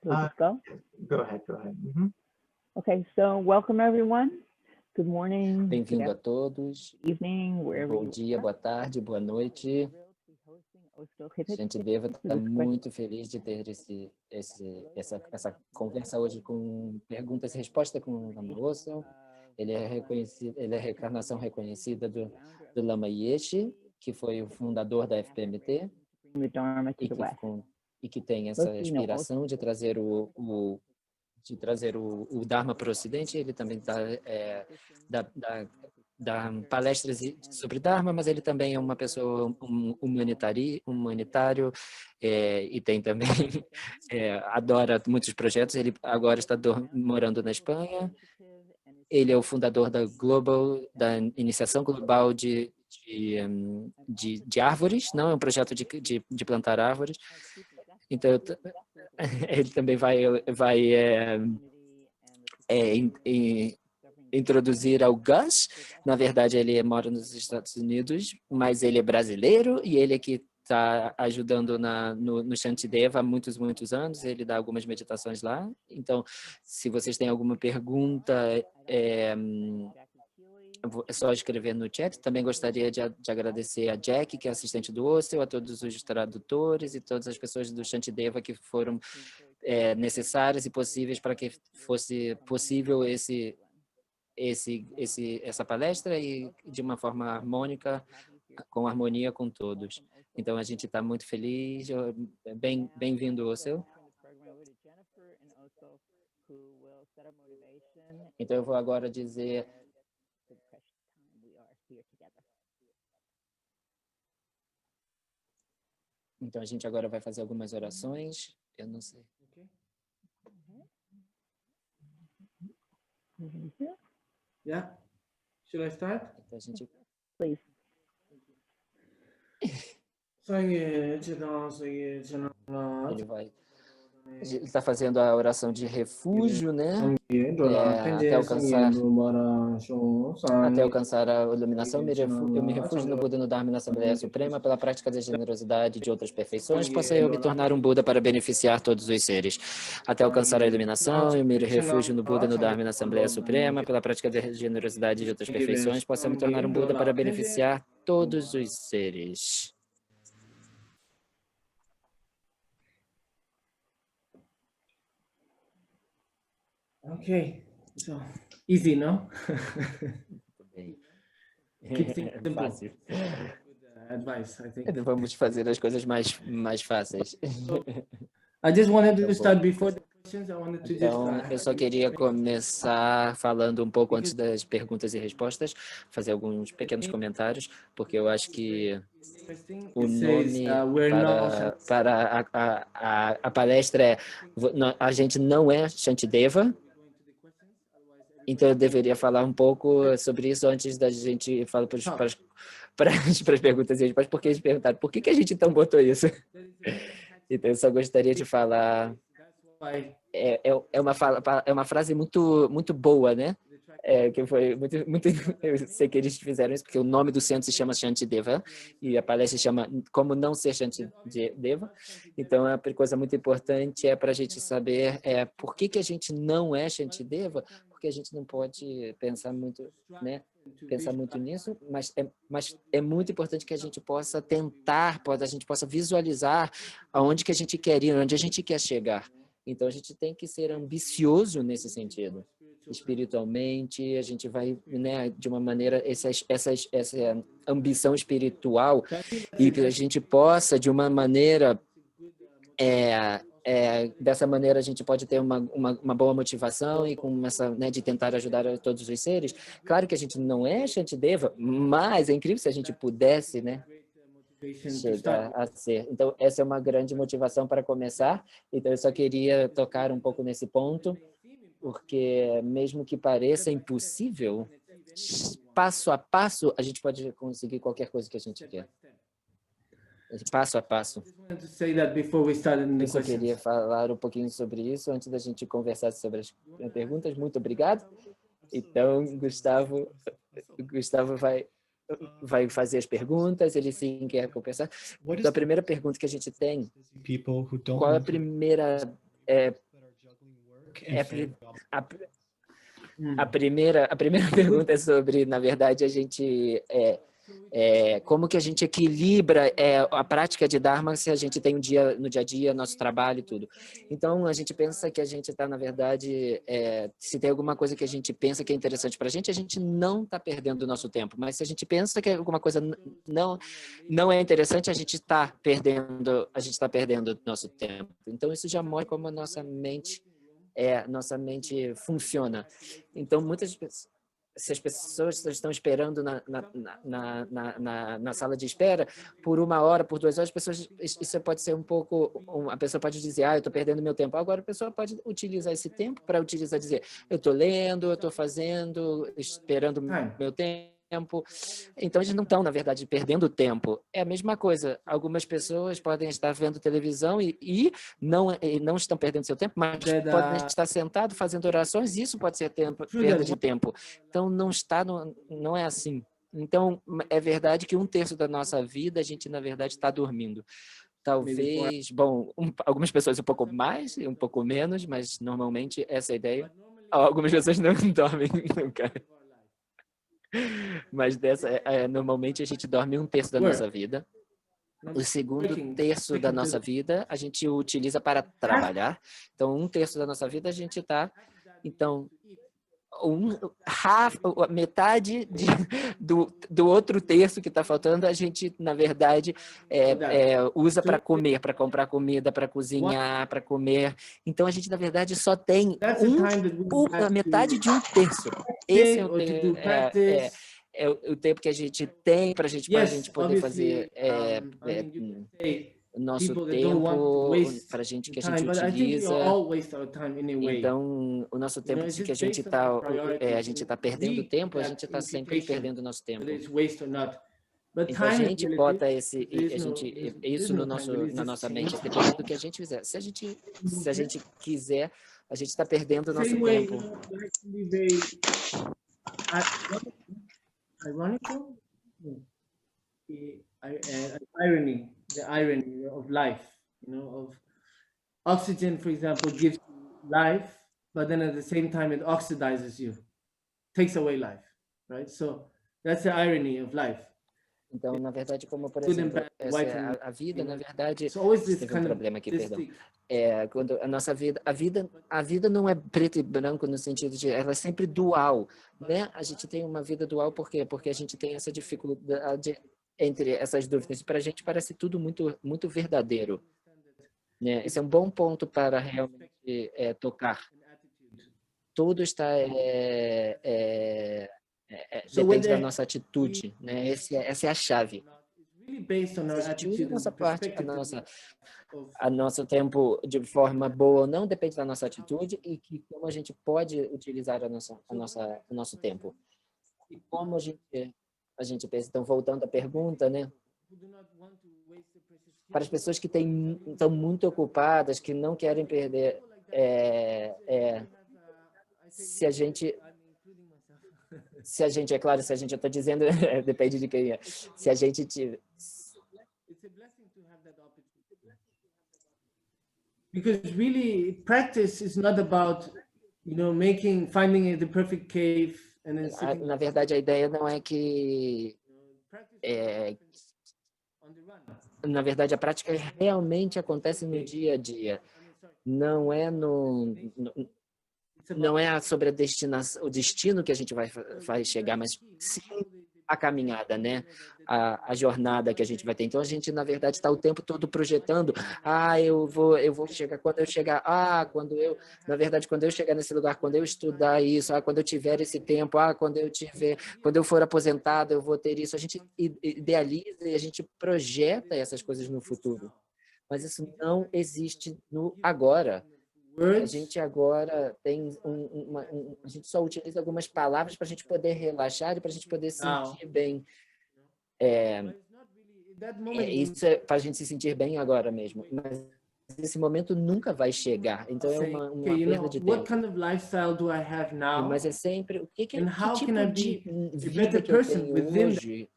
We'll just go? Go ahead. Okay, so welcome everyone. Good morning. Bem-vindo a todos. Good evening, wherever Bom you dia, boa tarde, boa noite. A gente deve estar muito feliz de ter essa conversa hoje com perguntas e respostas com o Lama Oso. Ele é a reencarnação reconhecida do Lama Yeshe, que foi o fundador da FPMT e que tem essa inspiração de trazer o Dharma para o Ocidente. Ele também dá palestras sobre Dharma, mas ele também é uma pessoa humanitário e tem também adora muitos projetos. Ele agora está morando na Espanha. Ele é o fundador da Iniciação Global de árvores. Não é um projeto de plantar árvores. Então ele também vai introduzir ao Gus. Na verdade, ele mora nos Estados Unidos, mas ele é brasileiro e ele é que está ajudando no Shantideva há muitos anos. Ele dá algumas meditações lá. Então, se vocês têm alguma pergunta, é só escrever no chat. Também gostaria de agradecer a Jack, que é assistente do Ossel, a todos os tradutores e todas as pessoas do Shantideva que foram necessárias e possíveis para que fosse possível essa palestra e de uma forma harmônica, com harmonia com todos. Então, a gente está muito feliz. Bem-vindo, Ossel. Então, eu vou agora dizer... Então, a gente agora vai fazer algumas orações. Eu não sei. Yeah. Should I start? Então, a gente... Please. Ele está fazendo a oração de refúgio, né? Até alcançar a iluminação. Eu me refugio no Buda, no Dharma e na Assembleia Suprema. Pela prática da generosidade e de outras perfeições, possa eu me tornar um Buda para beneficiar todos os seres. Até alcançar a iluminação, eu me refugio no Buda, no Dharma e na Assembleia Suprema. Pela prática da generosidade e de outras perfeições, possa eu me tornar um Buda para beneficiar todos os seres. Okay, so easy, no? É fácil. Advice, I think. Vamos fazer as coisas mais fáceis. I just wanted to start before the questions. I wanted to Então, eu só queria começar falando um pouco antes das perguntas e respostas, fazer alguns pequenos comentários, porque eu acho que o nome para a palestra é A gente não é Shantideva. Então, eu deveria falar um pouco sobre isso antes da gente falar para as perguntas e respostas, porque eles perguntaram por que a gente então botou isso. Então, eu só gostaria de falar... É uma frase muito boa, né? Que foi muito... Eu sei que eles fizeram isso, porque o nome do centro se chama Shantideva, e a palestra se chama Como Não Ser Shantideva. Então, a coisa muito importante para a gente saber por que a gente não é Shantideva, porque a gente não pode pensar muito, né? Pensar muito nisso, mas é muito importante que a gente possa tentar, a gente possa visualizar aonde que a gente quer ir, onde a gente quer chegar. Então, a gente tem que ser ambicioso nesse sentido. Espiritualmente, a gente vai, né, de uma maneira, essa ambição espiritual, e que a gente possa, de uma maneira, dessa maneira a gente pode ter uma boa motivação e com essa, né, de tentar ajudar a todos os seres. Claro que a gente não é Shantideva, mas é incrível se a gente pudesse, né, chegar a ser. Então, essa é uma grande motivação para começar. Então, eu só queria tocar um pouco nesse ponto, porque mesmo que pareça impossível, passo a passo, a gente pode conseguir qualquer coisa que a gente quer. Passo a passo. Eu só queria falar um pouquinho sobre isso antes da gente conversar sobre as perguntas. Muito obrigado. Então, Gustavo vai fazer as perguntas, ele sim quer conversar. Então, a primeira pergunta que a gente tem, qual é a primeira É, a, a primeira pergunta é sobre, na verdade, a gente como que a gente equilibra a prática de Dharma se a gente tem no dia a dia, nosso trabalho e tudo. Então, a gente pensa que a gente está, na verdade, se tem alguma coisa que a gente pensa que é interessante para a gente não está perdendo o nosso tempo. Mas se a gente pensa que alguma coisa não é interessante, a gente está perdendo o nosso tempo. Então, isso já mostra como a nossa mente funciona. Então, se as pessoas estão esperando na sala de espera por 1 hora, por 2 horas, isso pode ser a pessoa pode dizer, eu estou perdendo meu tempo. Agora, a pessoa pode utilizar esse tempo para dizer, eu estou lendo, eu estou fazendo, esperando meu tempo. Então, eles não estão, na verdade, perdendo tempo. É a mesma coisa. Algumas pessoas podem estar vendo televisão e não estão perdendo seu tempo, mas podem estar sentados fazendo orações, e isso pode ser perda de tempo. Então, não é assim. Então, é verdade que 1/3 da nossa vida, a gente, na verdade, está dormindo. Talvez, algumas pessoas um pouco mais e um pouco menos, mas normalmente essa é a ideia. Algumas pessoas não dormem nunca. Mas normalmente a gente dorme 1/3 da nossa vida. O segundo 1/3 da nossa vida a gente utiliza para trabalhar. Então, 1/3 da nossa vida a gente está... Então, metade do outro 1/3 que está faltando, a gente, na verdade, usa para comer, para comprar comida, para cozinhar, para comer. Então, a gente, na verdade, só tem a metade de 1/3. Esse é o tempo que a gente tem para a gente poder fazer o nosso tempo, para a gente que a gente utiliza. Então, o nosso tempo que a gente está perdendo tempo, a gente está sempre perdendo o nosso tempo. Então, a gente bota isso na nossa mente, dependendo do que a gente fizer. Se a gente quiser, a gente está perdendo o nosso tempo. Ironical? The irony of life, of oxygen, for example, gives you life, but then at the same time it oxidizes you, takes away life, right? So that's the irony of life. Então, na verdade, como por exemplo, a vida, na verdade, teve um problema aqui, perdão. Quando a nossa vida, a vida não é preto e branco no sentido de ela é sempre dual, né? A gente tem uma vida dual por quê? Porque a gente tem essa dificuldade entre essas dúvidas. Para a gente parece tudo muito, muito verdadeiro, né? Esse é um bom ponto para realmente tocar. Tudo está depende da nossa atitude, né? Essa é a chave. Se a gente usa a nossa parte, a nosso tempo de forma boa ou não, depende da nossa atitude e como a gente pode utilizar o nosso tempo. E como a gente pensa. Então, voltando à pergunta, né? Para as pessoas que estão muito ocupadas, que não querem perder, se a gente, é claro, se a gente, eu estou dizendo, depende de quem é. Se a gente tiver... Because really, practice is not about, finding the perfect cave and then sitting. Na verdade, a ideia não é que... na verdade, a prática realmente acontece no dia a dia. Não é sobre o destino que a gente vai chegar, mas sim a caminhada, né? A jornada que a gente vai ter. Então, a gente, na verdade, está o tempo todo projetando. Eu vou chegar. Quando eu chegar... na verdade, quando eu chegar nesse lugar, quando eu estudar isso, quando eu tiver esse tempo, quando eu for aposentado, eu vou ter isso. A gente idealiza e a gente projeta essas coisas no futuro. Mas isso não existe no agora. A gente agora tem a gente só utiliza algumas palavras para a gente poder relaxar e para a gente poder sentir bem. Isso é para a gente se sentir bem agora mesmo. Mas esse momento nunca vai chegar. Então é uma perda de tempo. What kind of lifestyle do I have now? Mas é sempre o que tipo de vida better que eu person tenho within hoje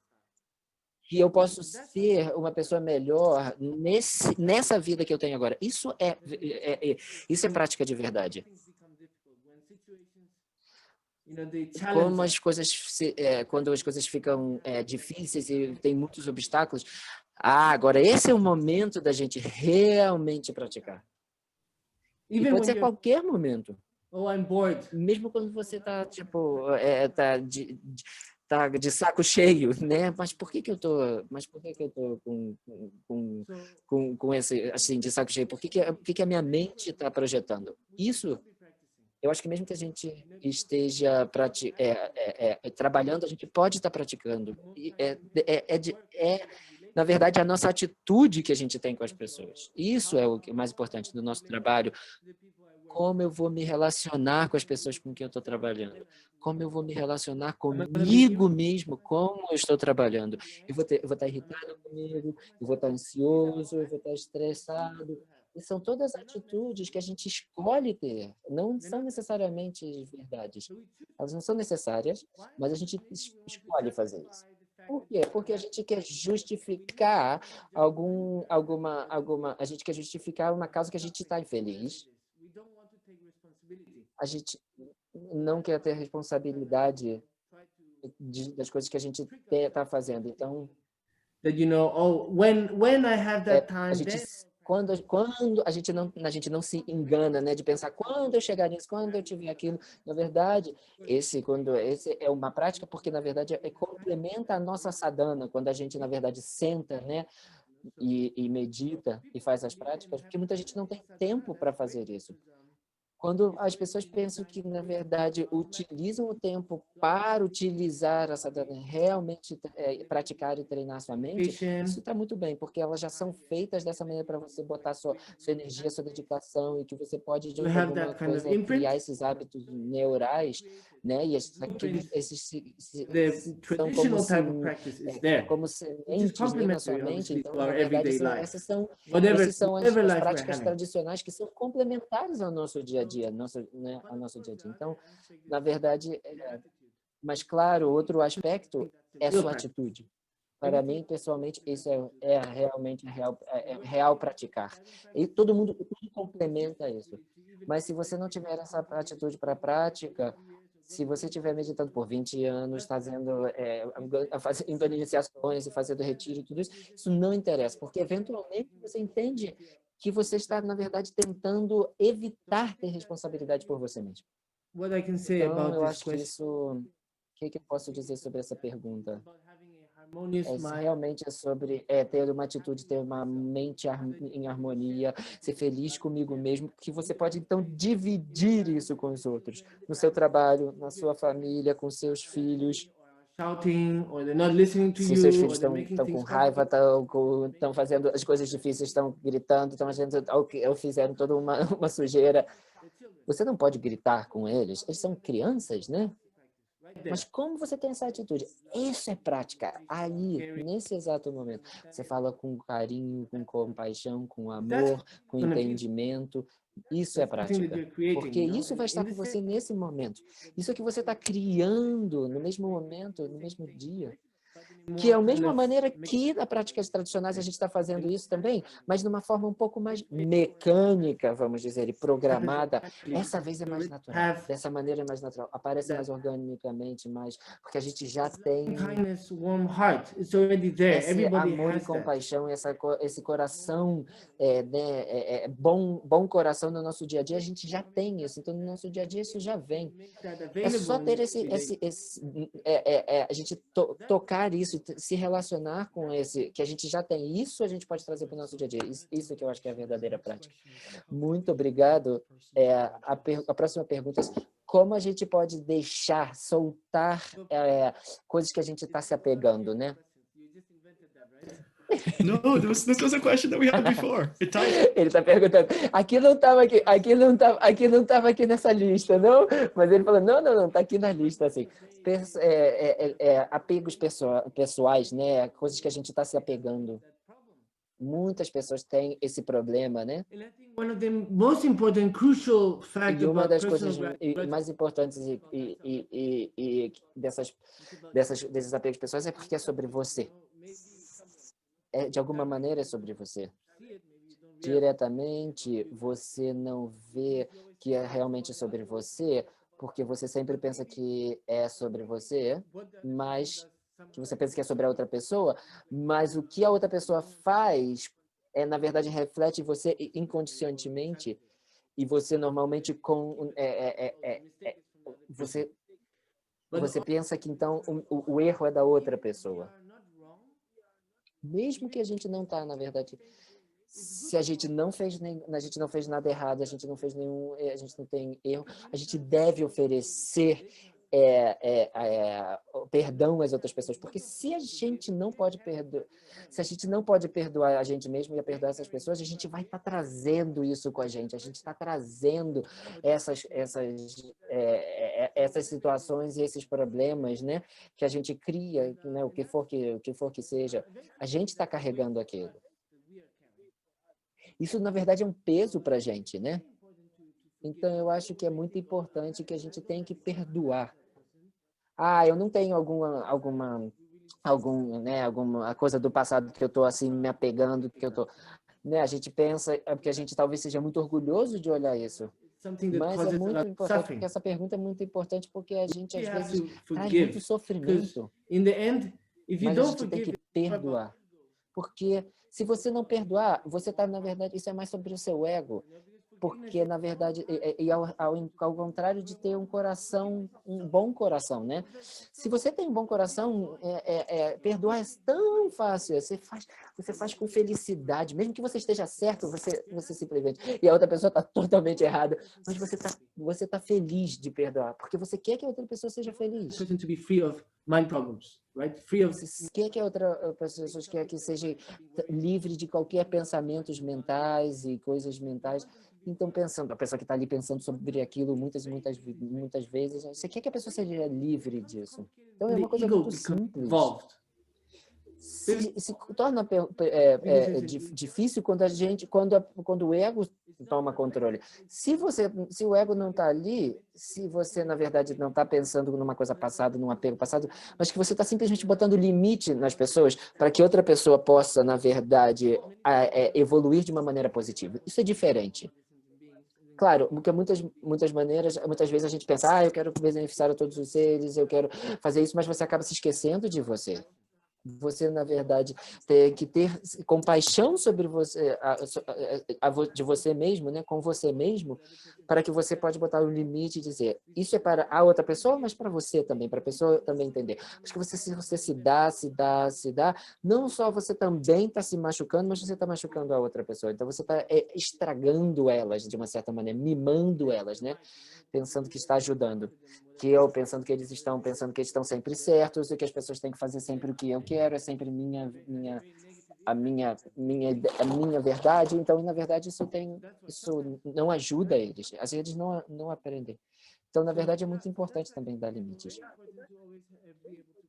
que eu posso ser uma pessoa melhor nessa vida que eu tenho agora. Isso é prática de verdade. you know, they como challenge as us. coisas quando as coisas ficam difíceis e tem muitos obstáculos. Agora esse é o momento da gente realmente praticar. E Even pode when ser you're, qualquer momento, oh, I'm bored. mesmo quando você tá tipo tá de saco cheio, né? Mas por que que eu tô com, So com esse assim de saco cheio? Por que que a minha mente está projetando? Isso eu acho que mesmo que a gente esteja trabalhando, a gente pode estar praticando. E na verdade, a nossa atitude que a gente tem com as pessoas. Isso é o mais importante do nosso trabalho. Como eu vou me relacionar com as pessoas com quem eu estou trabalhando? Como eu vou me relacionar comigo mesmo? Como eu estou trabalhando? Eu vou estar irritado comigo, eu vou estar ansioso, eu vou estar estressado. E são todas atitudes que a gente escolhe ter. Não são necessariamente verdades. Elas não são necessárias, mas a gente escolhe fazer isso. Por quê? Porque a gente quer justificar a gente quer justificar uma causa que a gente está infeliz. A gente não quer ter responsabilidade das coisas que a gente está fazendo. Então, that you know, oh, when I have that a time, gente then quando a gente não se engana, né, de pensar quando eu chegar nisso, quando eu tiver aquilo. Na verdade, esse é uma prática porque na verdade complementa a nossa sadhana, quando a gente na verdade senta, né, e medita e faz as práticas, porque muita gente não tem tempo para fazer isso. Quando as pessoas pensam que, na verdade, utilizam o tempo para utilizar a sadhana, realmente praticar e treinar sua mente, isso está muito bem, porque elas já são feitas dessa maneira para você botar sua energia, sua dedicação, e que você pode, de we have alguma that kind of coisa, imprint. criar esses hábitos neurais, né? E esses The são como traditional type of practice is there, como which is sementes, né, na sua complementary, mente. obviously, to Então, our na verdade, everyday life. essas são as Whatever life we're práticas having. tradicionais que são complementares ao nosso dia a dia, ao nosso dia a dia. Então, na verdade, mas claro, outro aspecto é sua atitude. Para mim, pessoalmente, isso realmente real praticar. E tudo complementa isso. Mas se você não tiver essa atitude para a prática, se você estiver meditando por 20 anos, fazendo iniciações e fazendo retiro e tudo isso, isso não interessa, porque eventualmente você entende que você está, na verdade, tentando evitar ter responsabilidade por você mesmo. What I can say Então, about eu this acho que question, isso... O que eu posso dizer sobre essa pergunta? about having a harmonious mind, Realmente é sobre ter uma atitude, ter uma mente em harmonia, ser feliz comigo mesmo, que você pode, então, dividir isso com os outros, no seu trabalho, na sua família, com seus filhos. shouting, or they're not listening to Se seus you, filhos or they're making estão com things raiva, complicated. estão fazendo as coisas difíceis, estão gritando, ou fizeram toda uma sujeira. Você não pode gritar com eles são crianças, né? Mas como você tem essa atitude? Isso é prática. Aí, nesse exato momento, você fala com carinho, com compaixão, com amor, com entendimento. Isso é prática. Porque isso vai estar com você nesse momento. Isso é que você está criando no mesmo momento, no mesmo dia. Que é a mesma maneira que na práticas tradicionais a gente está fazendo isso também, mas de uma forma um pouco mais mecânica, vamos dizer, e programada. Essa vez é mais natural. Dessa maneira é mais natural. Aparece mais organicamente, porque a gente já tem Kindness, warm heart, it's already there. esse Everybody amor e has that. compaixão, esse coração, bom coração no nosso dia a dia, a gente já tem isso. Então, no nosso dia a dia, isso já vem. É só ter a gente tocar isso, se relacionar com que a gente já tem. Isso a gente pode trazer para o nosso dia a dia. Isso que eu acho que é a verdadeira prática. Muito obrigado. A próxima pergunta é como a gente pode deixar, soltar coisas que a gente está se apegando, né? No, this was a question that we had before. It ties. Ele está perguntando. Aqui não estava aqui nessa lista, não? Mas ele falou, não, está aqui na lista, assim. Apegos pessoais, né? Coisas que a gente está se apegando. Muitas pessoas têm esse problema, né? One of the most important, crucial fact E uma about das personal coisas gratitude mais importantes desses apegos pessoais é porque é sobre você. De alguma maneira é sobre você. Diretamente, você não vê que é realmente sobre você, porque você sempre pensa que é sobre você, mas que você pensa que é sobre a outra pessoa, mas o que a outra pessoa faz na verdade, reflete em você inconscientemente, e você normalmente você pensa que então o erro é da outra pessoa. Mesmo que a gente não está, na verdade, se a gente não fez nada errado, a gente não tem erro, a gente deve oferecer perdão às outras pessoas, porque se a gente não pode perdoar a gente mesmo e perdoar essas pessoas, a gente vai estar trazendo isso com a gente está trazendo essas situações e esses problemas, né, que a gente cria, né, o que for que seja, a gente está carregando aquilo. Isso, na verdade, é um peso para a gente, né? Então, eu acho que é muito importante que a gente tem que perdoar. Eu não tenho alguma coisa do passado que eu estou assim me apegando, que eu tô, né? A gente pensa, porque a gente talvez seja muito orgulhoso de olhar isso. Mas é muito importante, porque essa pergunta é muito importante, porque a gente às vezes traz muito sofrimento. Mas a gente tem que perdoar. Porque se você não perdoar, você está, na verdade, isso é mais sobre o seu ego. Porque, na verdade, ao contrário de ter um bom coração, né? Se você tem um bom coração, perdoar é tão fácil, você faz com felicidade, mesmo que você esteja certo, você simplesmente... E a outra pessoa está totalmente errada, mas você tá feliz de perdoar, porque você quer que a outra pessoa seja feliz. To be free of mind problems, right? Free of... Você quer que a outra pessoa seja livre de qualquer pensamentos mentais e coisas mentais. Então, a pessoa que está ali pensando sobre aquilo muitas vezes, você quer que a pessoa seja livre disso. Então, é uma coisa muito simples. Se torna difícil quando o ego toma controle. Se o ego não está ali, se você, na verdade, não está pensando numa coisa passada, num apego passado, mas que você está simplesmente botando limite nas pessoas para que outra pessoa possa, na verdade, evoluir de uma maneira positiva. Isso é diferente. Claro, porque muitas vezes a gente pensa, eu quero beneficiar a todos os seres, eu quero fazer isso, mas você acaba se esquecendo de você. Você, na verdade, tem que ter compaixão sobre você, de você mesmo, né, com você mesmo, para que você pode botar um limite e dizer, isso é para a outra pessoa, mas para você também, para a pessoa também entender. Porque se você se dá, não só você também está se machucando, mas você está machucando a outra pessoa. Então, você está estragando elas, de uma certa maneira, mimando elas, né? Pensando que está ajudando. Pensando que eles estão sempre certos e que as pessoas têm que fazer sempre o que eu quero, é sempre a minha verdade. Então, na verdade, isso não ajuda eles. Às vezes não aprendem. Então, na verdade, é muito importante também dar limites.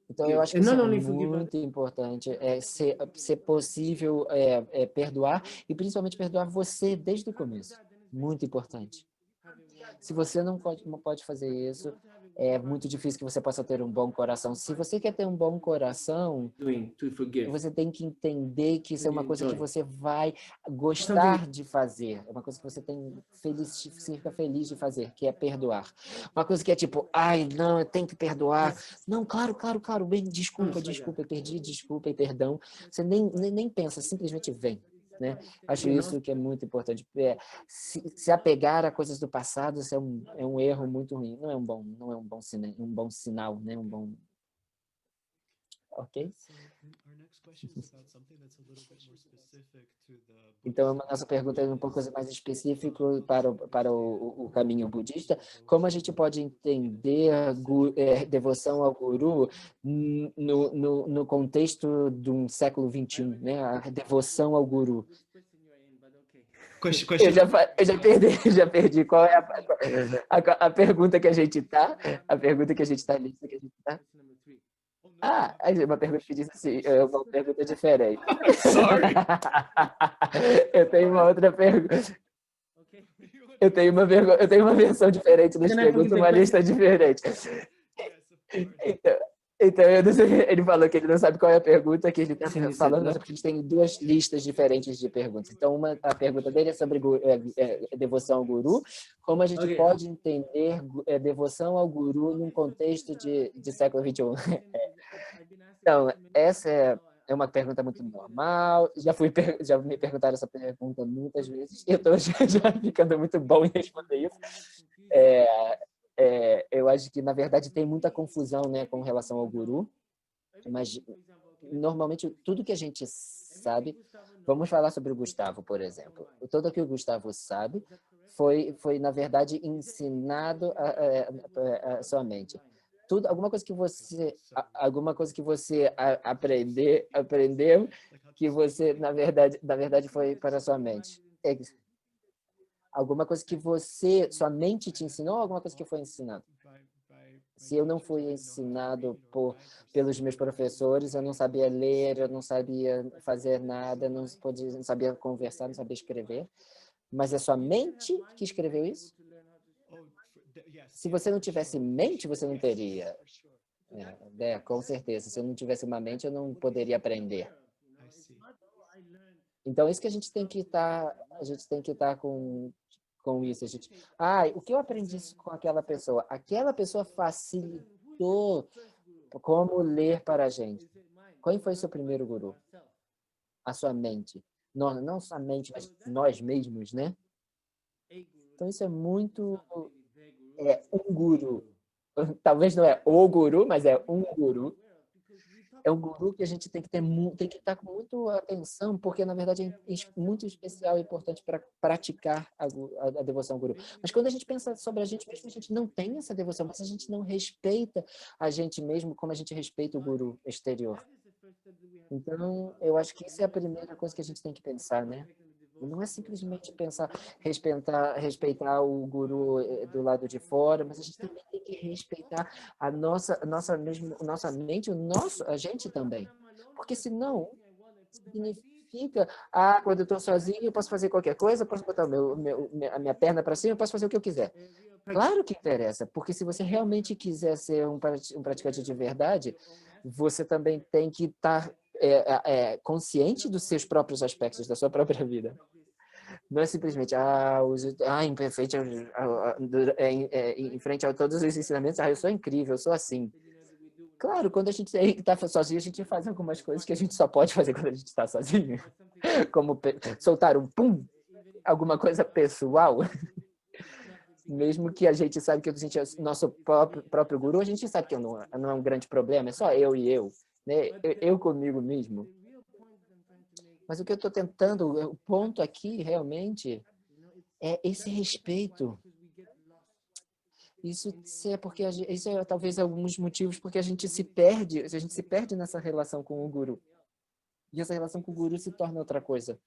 Então, eu acho que isso é muito importante, ser possível perdoar, e principalmente perdoar você desde o começo. Muito importante. Se você não pode fazer isso, é muito difícil que você possa ter um bom coração. Se você quer ter um bom coração, você tem que entender que isso é uma coisa que você vai gostar de fazer. É uma coisa que você fica feliz de fazer, que é perdoar. Uma coisa que é tipo, não, eu tenho que perdoar. Não, claro, bem, desculpa, eu perdi, desculpa e perdão. Você nem pensa, simplesmente vem. Né? Acho isso que é muito importante. Se apegar a coisas do passado, isso é um erro muito ruim. Não é um bom sinal, né? Ok? Então, a nossa pergunta é um pouco mais específica para o caminho budista. Como a gente pode entender devoção ao guru no contexto de um século XXI, né? A devoção ao guru. Question. Eu já perdi. Qual é a pergunta que a gente está? A pergunta que a gente está lista que a gente está? Uma pergunta que diz assim, é uma pergunta diferente. Sorry. Eu tenho uma outra pergunta. Eu tenho uma versão diferente das perguntas, uma lista diferente. Então, eu não sei, ele falou que ele não sabe qual é a pergunta, que ele está Sim, falando, sim. porque a gente tem duas listas diferentes de perguntas. Então, a pergunta dele é sobre devoção ao guru, como a gente Ok. pode entender devoção ao guru num contexto de século XXI. Então, essa é uma pergunta muito normal, já me perguntaram essa pergunta muitas vezes, e eu estou já ficando muito bom em responder isso. Eu acho que, na verdade, tem muita confusão, né, com relação ao guru, mas normalmente tudo que a gente sabe, vamos falar sobre o Gustavo, por exemplo. Tudo o que o Gustavo sabe foi na verdade ensinado a sua mente. Tudo, alguma coisa que você aprendeu que você na verdade foi para a sua mente. Alguma coisa que sua mente te ensinou, ou alguma coisa que foi ensinado. Se eu não fui ensinado pelos meus professores, eu não sabia ler, eu não sabia fazer nada, não sabia conversar, não sabia escrever. Mas é sua mente que escreveu isso? Se você não tivesse mente, você não teria. Com certeza. Se eu não tivesse uma mente, eu não poderia aprender. Então, isso que a gente tem que estar com isso. O que eu aprendi com aquela pessoa? Aquela pessoa facilitou como ler para a gente. Quem foi seu primeiro guru? A sua mente. Não sua mente, mas nós mesmos, né? Então, isso é muito... um guru. Talvez não é o guru, mas é um guru. É um guru que a gente tem que estar com muito atenção, porque, na verdade, é muito especial e importante para praticar a devoção ao guru. Mas quando a gente pensa sobre a gente mesmo, a gente não tem essa devoção, mas a gente não respeita a gente mesmo como a gente respeita o guru exterior. Então, eu acho que isso é a primeira coisa que a gente tem que pensar, né? Não é simplesmente respeitar o guru do lado de fora, mas a gente também tem que respeitar a nossa mente, a gente também. Porque senão, significa, quando eu estou sozinho, eu posso fazer qualquer coisa, eu posso botar a minha perna para cima, eu posso fazer o que eu quiser. Claro que interessa, porque se você realmente quiser ser um praticante de verdade, você também tem que estar consciente dos seus próprios aspectos, da sua própria vida. Não é simplesmente, imperfeito, em frente a todos os ensinamentos, eu sou incrível, eu sou assim. Claro, quando a gente está sozinho, a gente faz algumas coisas que a gente só pode fazer quando a gente está sozinho. Como soltar um pum, alguma coisa pessoal. Mesmo que a gente sabe que a gente é nosso próprio guru, a gente sabe que não é um grande problema, é só eu e eu, né? Eu comigo mesmo. Mas o que eu estou tentando, o ponto aqui realmente é esse respeito. Isso é porque isso é talvez alguns motivos porque a gente se perde nessa relação com o guru. E essa relação com o guru se torna outra coisa.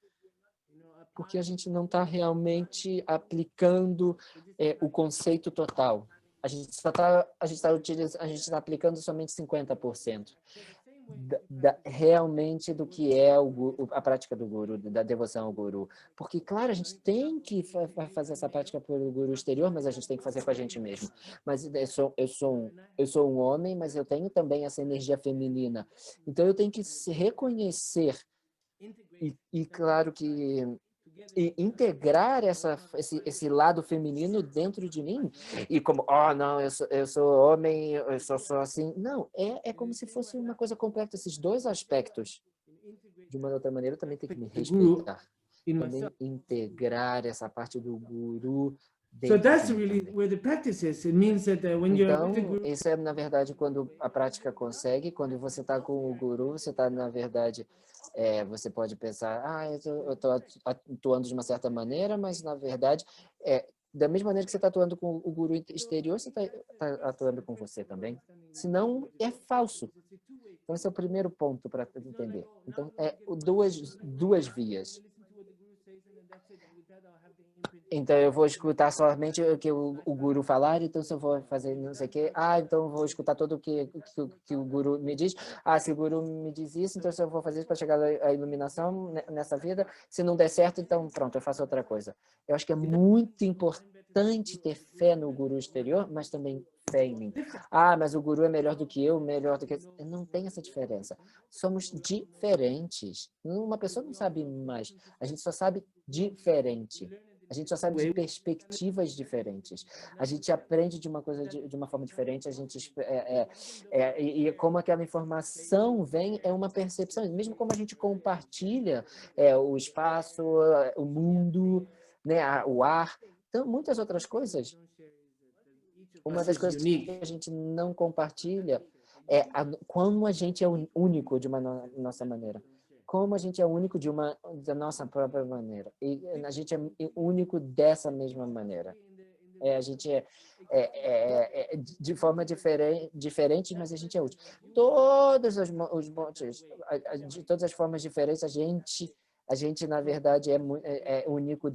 Porque a gente não está realmente aplicando o conceito total. A gente está aplicando somente 50%. Realmente do que é a prática do guru, da devoção ao guru. Porque, claro, a gente tem que fazer essa prática pelo guru exterior, mas a gente tem que fazer com a gente mesmo. Mas eu sou um homem, mas eu tenho também essa energia feminina. Então, eu tenho que se reconhecer e claro que integrar esse lado feminino dentro de mim e como, não, eu sou homem, eu sou assim. Não, é como se fosse uma coisa completa, esses dois aspectos. De uma outra maneira, eu também tenho que me respeitar. Também integrar essa parte do guru So dentro that's de mim really também. where the practice is. It means that when you're with the Então, guru, isso é, na verdade, quando a prática consegue, quando você está com o guru, você está, na verdade, você pode pensar, eu estou atuando de uma certa maneira, mas, na verdade, da mesma maneira que você está atuando com o guru exterior, você está atuando com você também. Senão, é falso. Então, esse é o primeiro ponto para entender. Então, duas vias. Então, eu vou escutar somente o que o guru falar, então se eu vou fazer não sei o quê, então eu vou escutar tudo o que o guru me diz. Se o guru me diz isso, então se eu vou fazer isso para chegar à iluminação nessa vida, se não der certo, então pronto, eu faço outra coisa. Eu acho que é muito importante ter fé no guru exterior, mas também fé em mim. Ah, mas o guru é melhor do que eu, melhor do que... Não tem essa diferença. Somos diferentes. Uma pessoa não sabe mais. A gente só sabe diferente. A gente só sabe de perspectivas diferentes. A gente aprende de uma coisa de uma forma diferente. A gente e como aquela informação vem é uma percepção. Mesmo como a gente compartilha o espaço, o mundo, né, o ar, então muitas outras coisas. Uma das coisas que a gente não compartilha é como a gente é único de uma nossa maneira. Como a gente é único da nossa própria maneira. E a gente é único dessa mesma maneira. A gente é de forma diferente, mas a gente é único. Todos os montes, de todas as formas diferentes, a gente na verdade, é único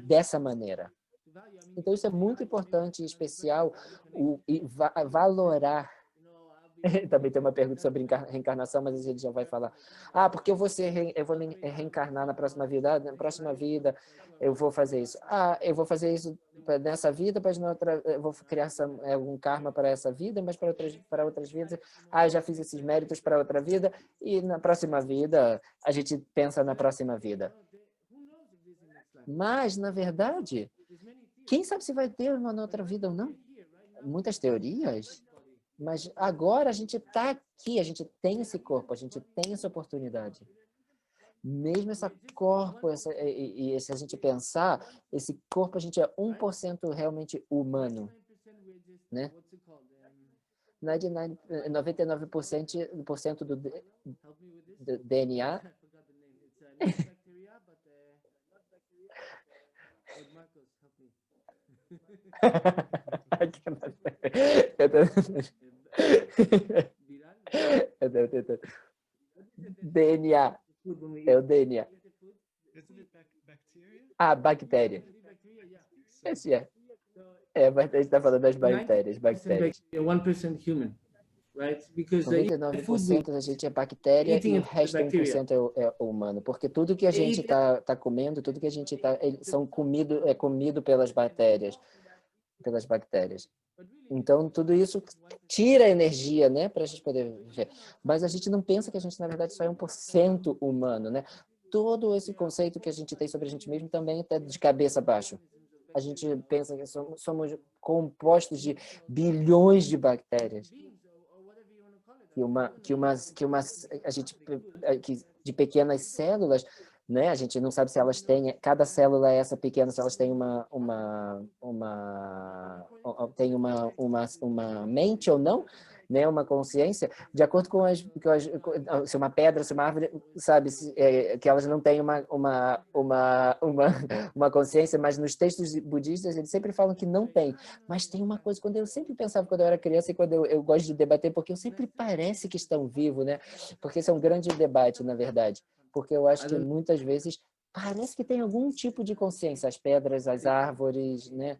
dessa maneira. Então, isso é muito importante e especial, valorar. Também tem uma pergunta sobre reencarnação, mas a gente já vai falar. Ah, porque eu vou reencarnar na próxima vida? Na próxima vida eu vou fazer isso. Ah, eu vou fazer isso nessa vida, mas na outra eu vou criar um karma para essa vida, mas para outras vidas. Ah, eu já fiz esses méritos para outra vida e na próxima vida a gente pensa na próxima vida. Mas, na verdade, quem sabe se vai ter uma outra vida ou não? Muitas teorias. Mas agora a gente está aqui, a gente tem esse corpo, a gente tem essa oportunidade. Mesmo esse corpo, se a gente pensar, esse corpo a gente é 1% realmente humano, né? 99% do DNA. DNA. É o DNA. Ah, bactéria. Esse é. Mas a gente está falando das bactérias. 1% human, right? Because 99% da gente é bactéria e o resto 1% é humano. Porque tudo que a gente está comendo, tudo que a gente é comido pelas bactérias. Então, tudo isso tira energia, né, para a gente poder viver. Mas a gente não pensa que a gente, na verdade, só é 1% humano, né? Todo esse conceito que a gente tem sobre a gente mesmo também está de cabeça abaixo. A gente pensa que somos compostos de bilhões de bactérias. De pequenas células, né? A gente não sabe se elas têm, cada célula é essa pequena, se elas têm uma mente ou não, né? Uma consciência, de acordo com se uma pedra, se uma árvore, sabe, que elas não têm uma consciência, mas nos textos budistas eles sempre falam que não tem. Mas tem uma coisa, quando eu sempre pensava, quando eu era criança e quando eu gosto de debater, porque eu sempre parece que estão vivos, né? Porque isso é um grande debate, na verdade. Porque eu acho que muitas vezes parece que tem algum tipo de consciência, as pedras, as árvores, né?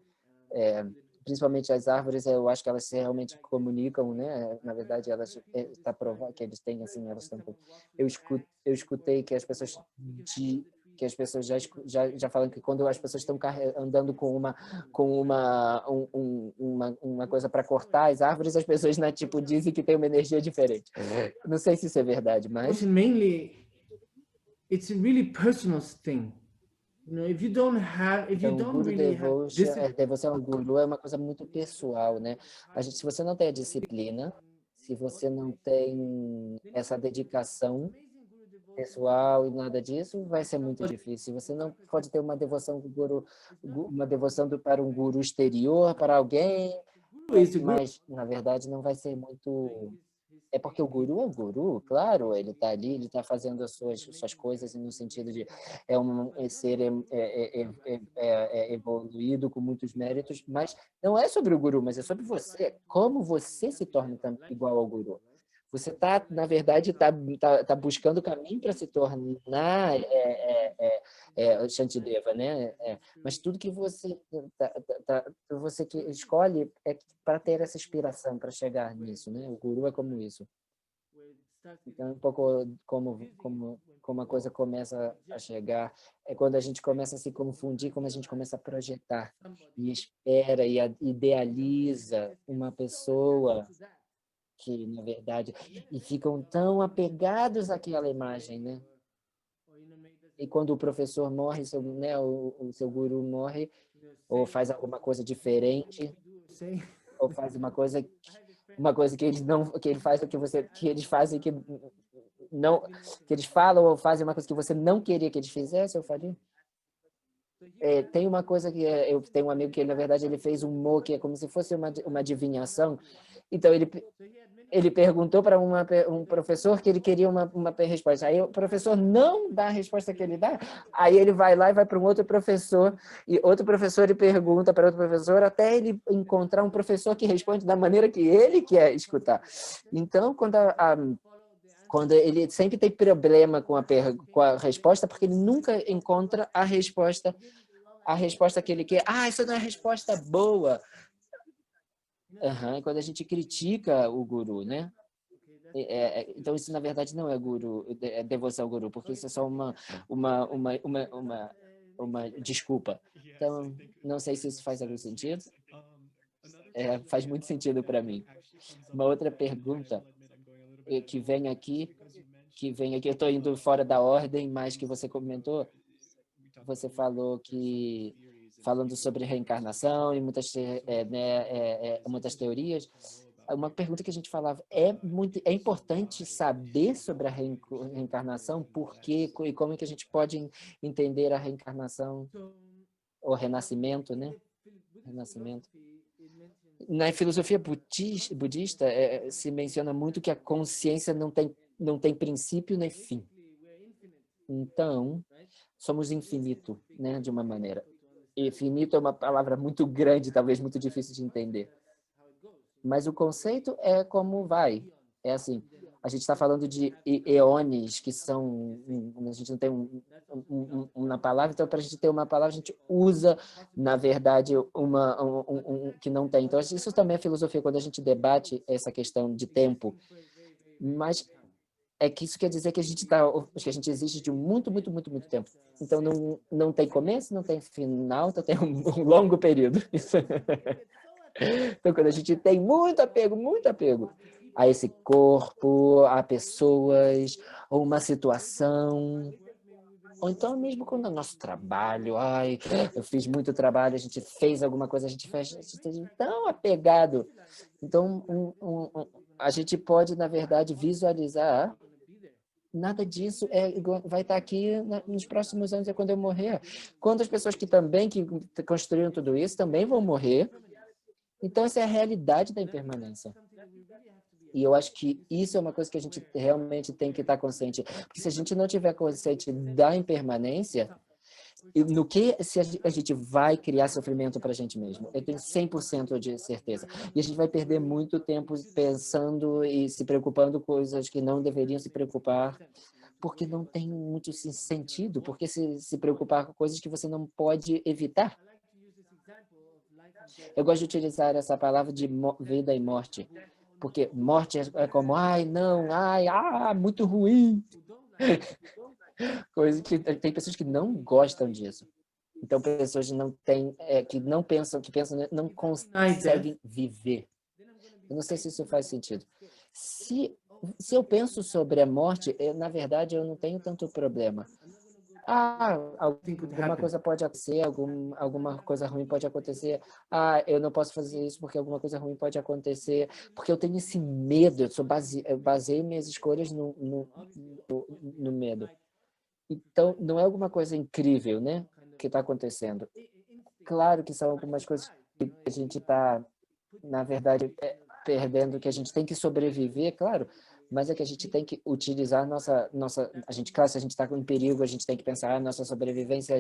Principalmente as árvores, eu acho que elas realmente comunicam, né? Na verdade, elas está provado que eles têm assim, elas estão. Eu escutei que as pessoas já falam que quando as pessoas estão andando com uma coisa para cortar as árvores, as pessoas, né, tipo, dizem que tem uma energia diferente. Não sei se isso é verdade, mas mainly it's a really personal thing. If you don't really have devoção ao guru é uma coisa muito pessoal, né? Se você não tem a disciplina, se você não tem essa dedicação pessoal e nada disso, vai ser muito difícil. Você não pode ter uma devoção do guru, para um guru exterior, para alguém, mas na verdade não vai ser muito. É porque o guru, claro, ele está ali, ele está fazendo as suas coisas no sentido de ser evoluído com muitos méritos, mas não é sobre o guru, mas é sobre você, como você se torna igual ao guru. Você na verdade, tá buscando o caminho para se tornar Shantideva, né? Mas tudo que você que escolhe é para ter essa inspiração, para chegar nisso, né? O guru é como isso. Então, um pouco como a coisa começa a chegar, é quando a gente começa a se confundir, como a gente começa a projetar e espera e idealiza uma pessoa que, na verdade, e ficam tão apegados àquela imagem, né? E quando o professor morre, né, o seu guru morre, ou faz alguma coisa diferente, ou faz uma coisa que eles não, que ele faz o que você, que eles fazem que não, que eles falam ou fazem uma coisa que você não queria que eles fizessem, eu faria. Tem uma coisa que eu tenho um amigo que na verdade ele fez um mo que é como se fosse uma adivinhação. Então ele perguntou para um professor que ele queria uma resposta. Aí o professor não dá a resposta que ele dá. Aí ele vai lá e vai para um outro professor, e outro professor ele pergunta para outro professor até ele encontrar um professor que responde da maneira que ele quer escutar. Então, quando ele sempre tem problema com a resposta, porque ele nunca encontra a resposta que ele quer. Ah, isso não é resposta boa. Uhum. Quando a gente critica o guru, né? Então isso na verdade não é guru, é devoção ao guru, porque isso é só uma desculpa. Então não sei se isso faz algum sentido. Faz muito sentido para mim. Uma outra pergunta que vem aqui, eu estou indo fora da ordem, mas que você comentou, você falou que falando sobre reencarnação e muitas teorias. Uma pergunta que a gente falava, é importante saber sobre a reencarnação, por quê e como é que a gente pode entender a reencarnação, o renascimento, né? Renascimento. Na filosofia budista se menciona muito que a consciência não tem princípio nem fim. Então, somos infinito, né, de uma maneira. Infinito é uma palavra muito grande, talvez muito difícil de entender. Mas o conceito é como vai. É assim, a gente está falando de eones, que são... A gente não tem uma palavra, então para a gente ter uma palavra, a gente usa, na verdade, que não tem. Então, isso também é filosofia, quando a gente debate essa questão de tempo. Mas é que isso quer dizer que a gente existe de muito, muito, muito, muito tempo. Então, não tem começo, não tem final, então tem um longo período. Então, quando a gente tem muito apego a esse corpo, a pessoas, ou uma situação, ou então mesmo quando é nosso trabalho, eu fiz muito trabalho, a gente fez alguma coisa, a gente está tão apegado. Então, a gente pode, na verdade, visualizar. Nada disso vai estar aqui nos próximos anos, é quando eu morrer. Quantas pessoas que construíram tudo isso também vão morrer. Então, essa é a realidade da impermanência. E eu acho que isso é uma coisa que a gente realmente tem que estar consciente. Porque se a gente não tiver consciente da impermanência, se a gente vai criar sofrimento para a gente mesmo. Eu tenho 100% de certeza. E a gente vai perder muito tempo pensando e se preocupando com coisas que não deveriam se preocupar, porque não tem muito sentido, porque se preocupar com coisas que você não pode evitar. Eu gosto de utilizar essa palavra de vida e morte, porque morte é como, muito ruim. Coisa que tem pessoas que não gostam disso. Então, pessoas que não pensam, não conseguem viver. Eu não sei se isso faz sentido. Se eu penso sobre a morte, na verdade, eu não tenho tanto problema. Alguma coisa pode acontecer, alguma coisa ruim pode acontecer. Eu não posso fazer isso porque alguma coisa ruim pode acontecer. Porque eu tenho esse medo, eu baseio minhas escolhas no medo. Então, não é alguma coisa incrível, né, que está acontecendo. Claro que são algumas coisas que a gente está, na verdade, perdendo, que a gente tem que sobreviver, claro, mas é que a gente tem que utilizar claro, se a gente está em perigo, a gente tem que pensar nossa sobrevivência,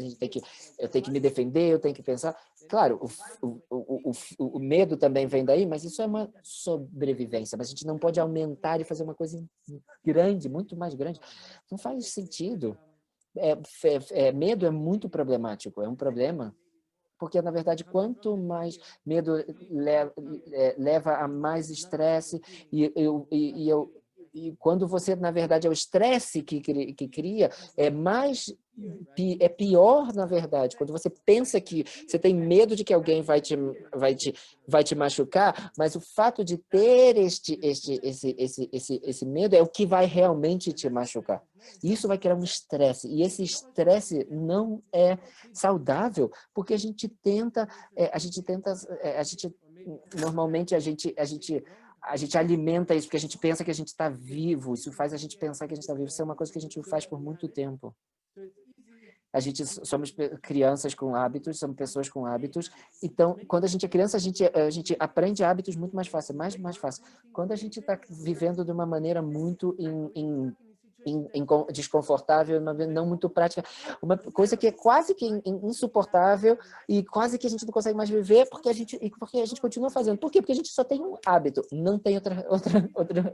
eu tenho que me defender, eu tenho que pensar. Claro, o medo também vem daí, mas isso é uma sobrevivência, mas a gente não pode aumentar e fazer uma coisa grande, muito mais grande. Não faz sentido. Medo é muito problemático, é um problema, porque, na verdade, quanto mais medo leva a mais estresse, e quando você, na verdade, é o estresse que cria, é pior, na verdade, quando você pensa que você tem medo de que alguém vai te machucar, mas o fato de ter esse medo é o que vai realmente te machucar. Isso vai criar um estresse, e esse estresse não é saudável, porque normalmente a gente alimenta isso, porque a gente pensa que a gente está vivo, isso faz a gente pensar que a gente está vivo, isso é uma coisa que a gente faz por muito tempo. A gente somos crianças com hábitos, somos pessoas com hábitos. Então, quando a gente é criança, a gente aprende hábitos muito mais fácil, mais fácil. Quando a gente está vivendo de uma maneira muito desconfortável, não muito prática, uma coisa que é quase que insuportável e quase que a gente não consegue mais viver porque a gente continua fazendo. Por quê? Porque a gente só tem um hábito, não tem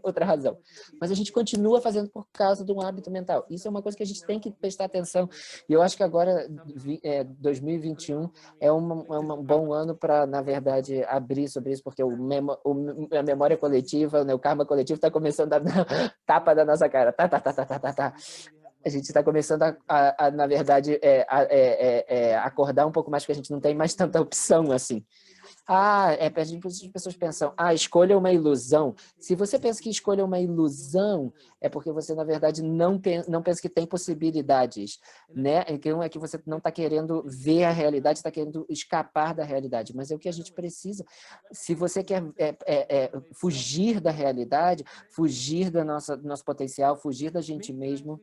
outra razão. Mas a gente continua fazendo por causa de um hábito mental. Isso é uma coisa que a gente tem que prestar atenção. E eu acho que agora, 2021, é um bom ano para, na verdade, abrir sobre isso, porque a memória coletiva, né, o karma coletivo está começando a dar tapa da nossa cara. A gente está começando na verdade, acordar um pouco mais, porque a gente não tem mais tanta opção assim. As pessoas pensam, escolha uma ilusão. Se você pensa que escolha uma ilusão, é porque você, na verdade, não pensa que tem possibilidades, né? Então, é que você não está querendo ver a realidade, está querendo escapar da realidade. Mas é o que a gente precisa. Se você quer fugir da realidade, fugir do nosso potencial, fugir da gente mesmo,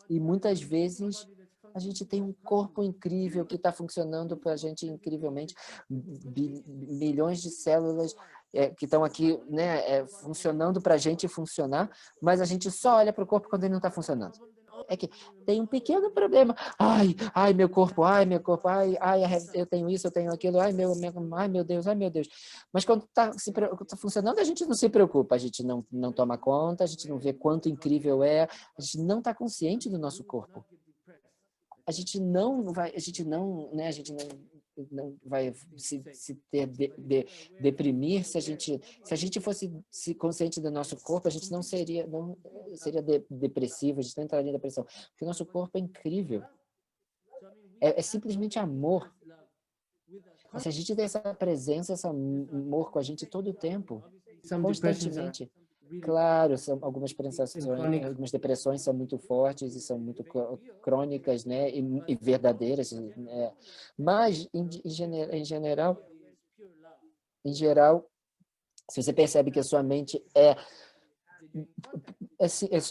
e muitas vezes a gente tem um corpo incrível que está funcionando para a gente incrivelmente, milhões de células que estão aqui, né, funcionando para a gente funcionar, mas a gente só olha para o corpo quando ele não está funcionando. É que tem um pequeno problema. Meu corpo, eu tenho isso, eu tenho aquilo, meu Deus. Mas quando está funcionando, a gente não se preocupa, a gente não toma conta, a gente não vê quanto incrível a gente não está consciente do nosso corpo. A gente não vai deprimir se a gente fosse se consciente do nosso corpo, a gente não seria depressivo, a gente não entraria em depressão, porque o nosso corpo é incrível, é simplesmente amor. Mas se a gente tem essa presença, esse amor com a gente todo o tempo, constantemente. Claro, algumas depressões são muito fortes e são muito crônicas, né, e verdadeiras, né? Mas em geral, se você percebe que a sua mente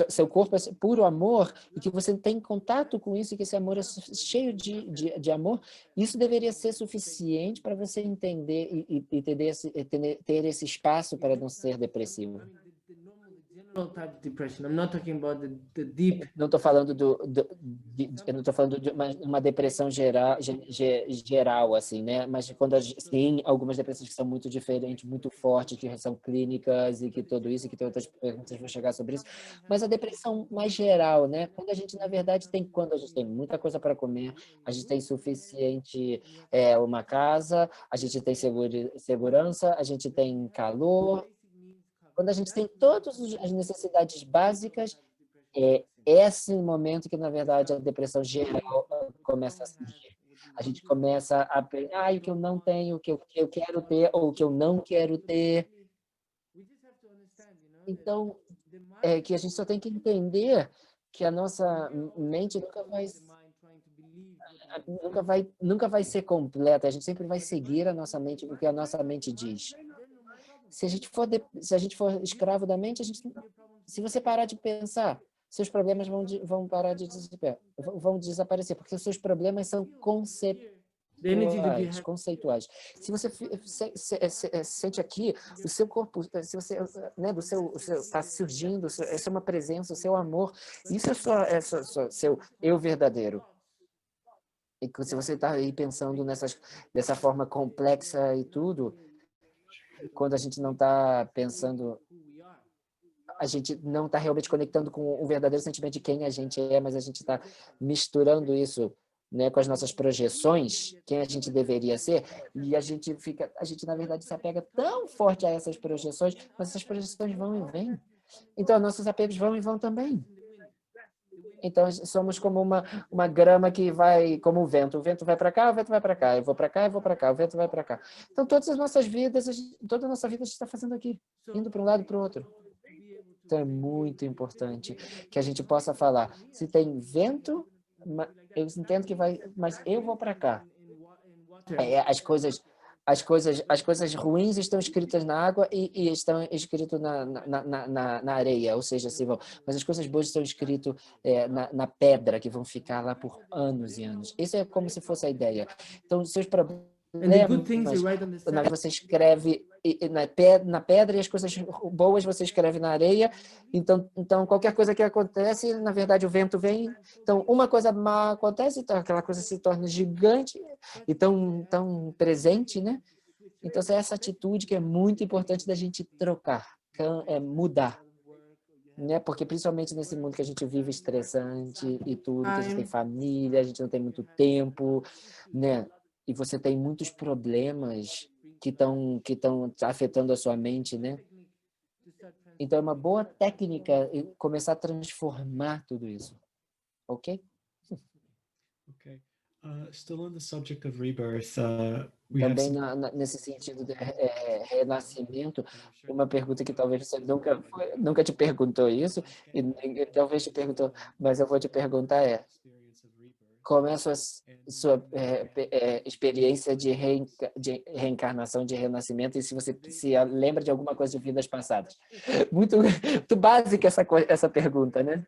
seu corpo é puro amor e que você tem contato com isso e que esse amor é cheio de amor, isso deveria ser suficiente para você entender e ter esse espaço para não ser depressivo. Não estou falando eu não estou falando de uma depressão geral, assim, né? Mas quando tem algumas depressões que são muito diferentes, muito fortes, que são clínicas e que tudo isso, e que tem outras perguntas vão chegar sobre isso. Mas a depressão mais geral, né? Quando a gente, na verdade, quando a gente tem muita coisa para comer, a gente tem suficiente uma casa, a gente tem segurança, a gente tem calor. Quando a gente tem todas as necessidades básicas, é esse momento que, na verdade, a depressão geral começa a surgir. A gente começa a pensar, o que eu não tenho, o que eu quero ter, ou o que eu não quero ter. Então, que a gente só tem que entender que a nossa mente nunca vai ser completa, a gente sempre vai seguir a nossa mente, o que a nossa mente diz. Se a gente for escravo da mente, se você parar de pensar, seus problemas vão parar de vão desaparecer, porque os seus problemas são conceituais. Se você sente aqui, o seu corpo, se você, né, está surgindo, essa é uma presença, o seu amor, isso é seu eu verdadeiro. E se você está aí pensando dessa forma complexa e tudo, quando a gente não está pensando, a gente não está realmente conectando com o verdadeiro sentimento de quem a gente é, mas a gente está misturando isso, né, com as nossas projeções, quem a gente deveria ser, e a gente na verdade se apega tão forte a essas projeções, mas essas projeções vão e vêm. Então, nossos apegos vão e vão também. Então, somos como uma grama que vai, como o vento. O vento vai para cá, o vento vai para cá. Eu vou para cá, eu vou para cá. O vento vai para cá. Então, todas as nossas vidas, toda a nossa vida a gente está fazendo aqui, indo para um lado e para o outro. Então, é muito importante que a gente possa falar. Se tem vento, eu entendo que vai, mas eu vou para cá. As coisas ruins estão escritas na água e estão escritas na areia, ou seja, assim vão. Mas as coisas boas estão escritas na pedra, que vão ficar lá por anos e anos. Isso é como se fosse a ideia. Então, os seus And the good things you problemas, write on the sand. você escreve na pedra e as coisas boas você escreve na areia. Então, qualquer coisa que acontece, na verdade, o vento vem. Então, uma coisa má acontece, então aquela coisa se torna gigante e tão presente, né? Então, essa atitude que é muito importante da gente trocar, mudar. Né? Porque principalmente nesse mundo que a gente vive estressante e tudo, que a gente tem família, a gente não tem muito tempo, né? E você tem muitos problemas que estão afetando a sua mente, né? Então, é uma boa técnica começar a transformar tudo isso. Ok? Okay. Still on the subject of rebirth, we have Também some. nesse sentido de renascimento, uma pergunta que talvez você nunca te perguntou isso, e talvez te perguntou, mas eu vou te perguntar como é a sua experiência de reencarnação, de renascimento, e se você se lembra de alguma coisa de vidas passadas. Muito básica essa pergunta, né?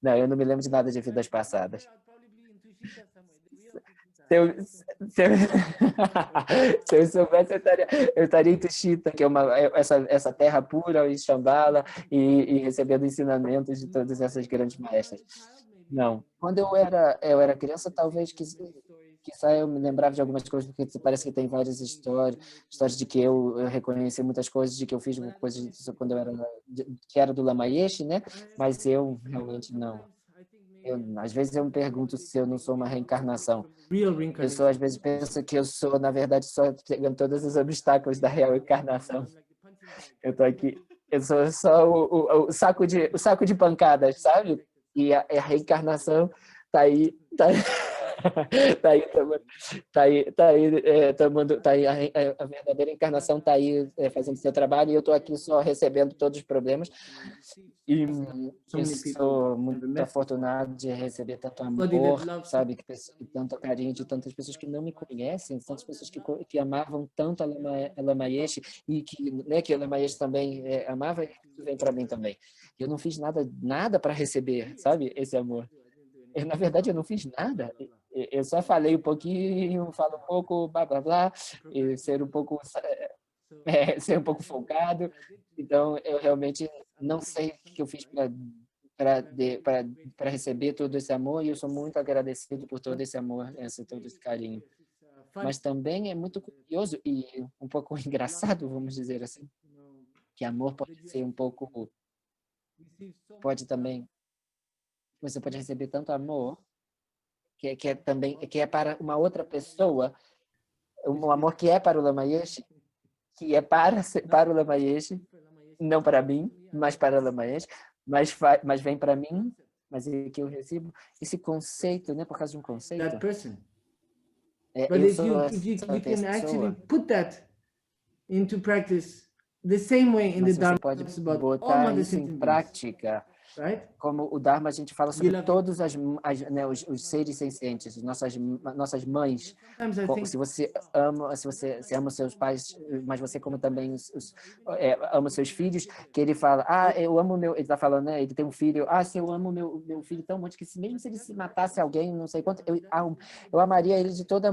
Não, eu não me lembro de nada de vidas passadas. Se eu soubesse, eu estaria em Tuxita, que é essa terra pura, em Shambhala, e recebendo ensinamentos de todas essas grandes maestras. Não. Quando eu era criança, talvez quizá eu me lembrava de algumas coisas, porque parece que tem várias histórias de que eu reconheci muitas coisas, de que eu fiz coisas quando eu que era do Lama Yeshe, né? Mas eu realmente não. Às vezes eu me pergunto se eu não sou uma reencarnação. Eu às vezes penso que eu sou, na verdade, só pegando todos os obstáculos da real encarnação. Eu tô aqui, eu sou só o saco de pancadas, sabe? E a reencarnação tá aí, a verdadeira encarnação tá aí fazendo seu trabalho, e eu tô aqui só recebendo todos os problemas. E eu sou muito afortunado de receber tanto amor, sabe, tanto carinho de tantas pessoas que não me conhecem, tantas pessoas que amavam tanto a Lama Yeshe, e que a Lama Yeshe também amava, e isso vem para mim também. Eu não fiz nada para receber, sabe, esse amor. Na verdade, eu não fiz nada. Eu só falei um pouquinho, falo um pouco, blá, blá, blá, e ser um pouco folgado. Então, eu realmente não sei o que eu fiz para receber todo esse amor, e eu sou muito agradecido por todo esse amor, todo esse carinho. Mas também é muito curioso e um pouco engraçado, vamos dizer assim, que amor pode ser um pouco... Você pode receber tanto amor que é para uma outra pessoa, um amor que é para o Lama Yeshe, que é para o Lama Yeshe, não para mim, mas para o Lama Yeshe, mas vem para mim, mas é que eu recebo esse conceito, né, por causa de um conceito. That person. Eu But sou if you essa can actually pessoa. put that into practice the same way in the Mas você Dharma pode talks about all botar mother isso em sentient beings, prática. right? Como o Dharma, a gente fala sobre Beloved. todos os seres sencientes, nossas mães. Sometimes I think Se você ama os seus pais, mas você como também ama os seus filhos, que ele fala, eu amo ele está falando, né? Ele tem um filho, se eu amo meu filho tão muito que mesmo se ele se matasse alguém, não sei quanto, eu amaria ele de toda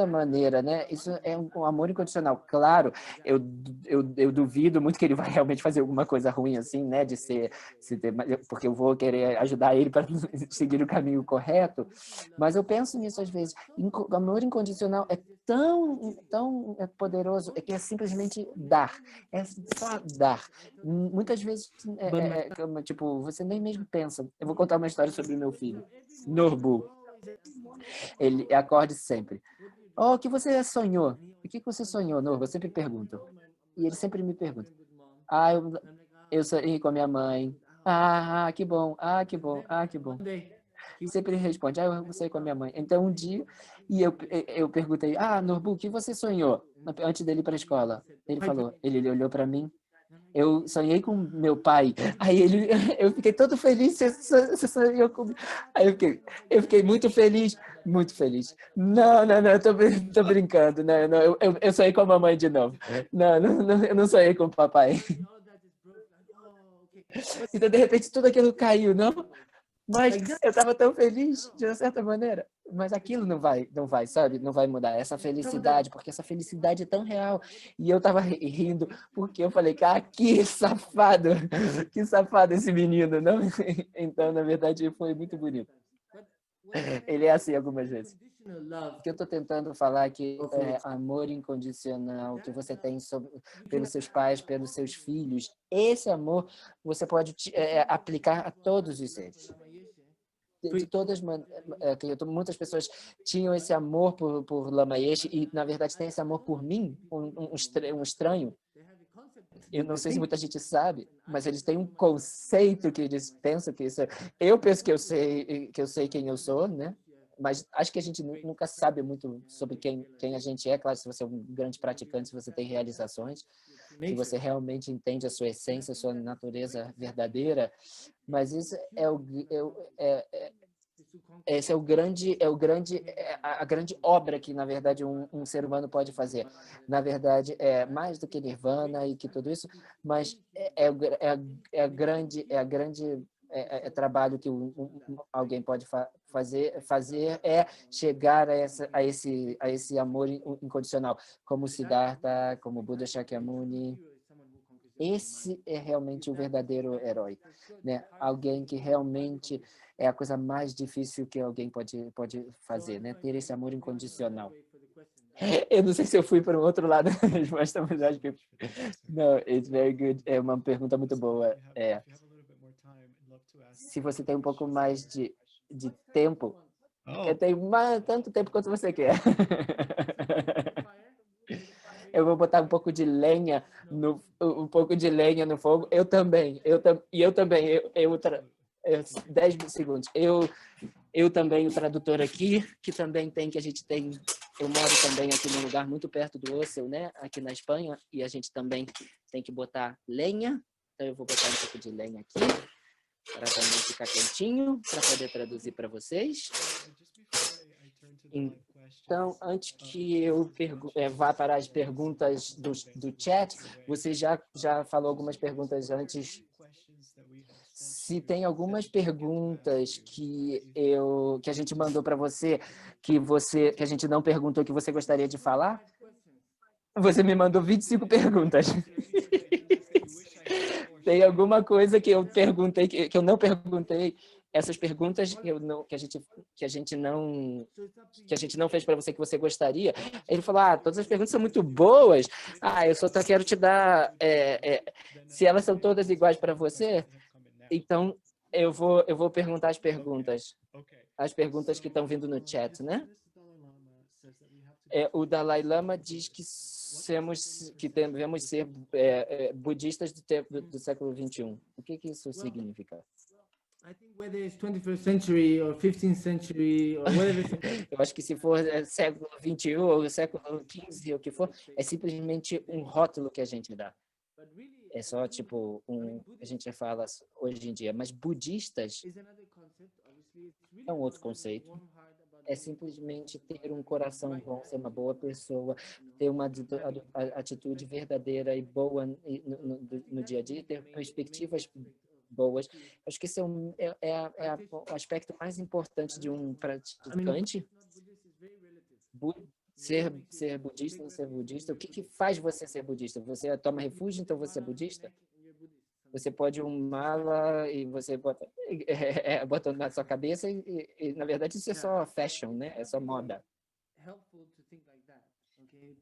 maneira, né? Isso é um amor incondicional. Claro, eu duvido muito que ele vai realmente fazer alguma coisa ruim assim, né? Porque eu vou querer ajudar ele para seguir o caminho correto, mas eu penso nisso às vezes. O amor incondicional é tão poderoso, que é simplesmente dar, é só dar. Muitas vezes, tipo, você nem mesmo pensa. Eu vou contar uma história sobre o meu filho, Norbu. Ele acorde sempre. O que você sonhou? O que você sonhou, Norbu? Eu sempre pergunto. E ele sempre me pergunta. Eu sonhei com a minha mãe. Ah, que bom, ah, que bom, ah, que bom. One day, Sempre responde, eu sonhei com a minha mãe. Então, um dia, e eu perguntei, Norbu, o que você sonhou antes dele ir para a escola? Ele falou, ele olhou para mim, eu sonhei com meu pai. Aí eu fiquei todo feliz, você sonhou comigo. Aí eu fiquei muito feliz, muito feliz. Não, eu tô brincando, não, eu sonhei com a mamãe de novo. Não, eu não sonhei com o papai. Então, de repente, tudo aquilo caiu, não? Mas eu estava tão feliz, de uma certa maneira. Mas aquilo não vai, sabe? Não vai mudar. Essa felicidade, porque essa felicidade é tão real. E eu estava rindo, porque eu falei, que safado, que safado esse menino, não? Então, na verdade, foi muito bonito. Ele é assim algumas vezes. O que eu estou tentando falar aqui é amor incondicional que você tem pelos seus pais, pelos seus filhos. Esse amor você pode aplicar a todos os seres. De todas muitas pessoas tinham esse amor por Lama Yeshe e, na verdade, tem esse amor por mim, um estranho. Eu não sei se muita gente sabe, mas eles têm um conceito que eles pensam que isso. Eu penso que eu sei quem eu sou, né? Mas acho que a gente nunca sabe muito sobre quem a gente é. Claro, se você é um grande praticante, se você tem realizações, se você realmente entende a sua essência, a sua natureza verdadeira, mas isso esse é a grande obra que, na verdade, um ser humano pode fazer. Na verdade, é mais do que Nirvana e que tudo isso, mas é grande trabalho que alguém pode fazer é chegar a esse amor incondicional, como Siddhartha, como Buda Shakyamuni. Esse é realmente o verdadeiro herói, né? Alguém que realmente é a coisa mais difícil que alguém pode fazer, né? Ter esse amor incondicional. Eu não sei se eu fui para um outro lado da resposta, mas acho que não. It's very good. É uma pergunta muito boa. Se você tem um pouco mais de tempo, eu tenho tanto tempo quanto você quer. Eu vou botar um pouco de lenha no fogo. Eu também. 10 segundos. Eu também, o tradutor aqui, que também que a gente tem. Eu moro também aqui num lugar muito perto do Ossel, né? Aqui na Espanha, e a gente também tem que botar lenha. Então eu vou botar um pouco de lenha aqui para também ficar quentinho, para poder traduzir para vocês. Então, antes que eu vá para as perguntas do chat, você já falou algumas perguntas antes. Se tem algumas perguntas que a gente mandou para você, que a gente não perguntou, que você gostaria de falar, você me mandou 25 perguntas. Tem alguma coisa que eu perguntei, que eu não perguntei, essas perguntas que a gente não fez para você que você gostaria. Ele falou, todas as perguntas são muito boas. Eu só quero te dar, se elas são todas iguais para você, então eu vou perguntar as perguntas que estão vindo no chat, né? O Dalai Lama diz que devemos ser budistas do século XXI. O que isso significa? I think whether it's 21st century or 15th century or whatever. Eu acho que se for século XXI ou século XV, o que for, é simplesmente um rótulo que a gente dá. É só tipo a gente fala hoje em dia, mas budistas é um outro conceito. É simplesmente ter um coração bom, ser uma boa pessoa, ter uma atitude verdadeira e boa no dia a dia, ter perspectivas boas. Acho que esse é o aspecto mais importante de um praticante. Ser budista ou ser budista. O que faz você ser budista? Você toma refúgio, então você é budista? Você pode mala e você bota na sua cabeça e, na verdade, isso é só fashion, né? É só moda.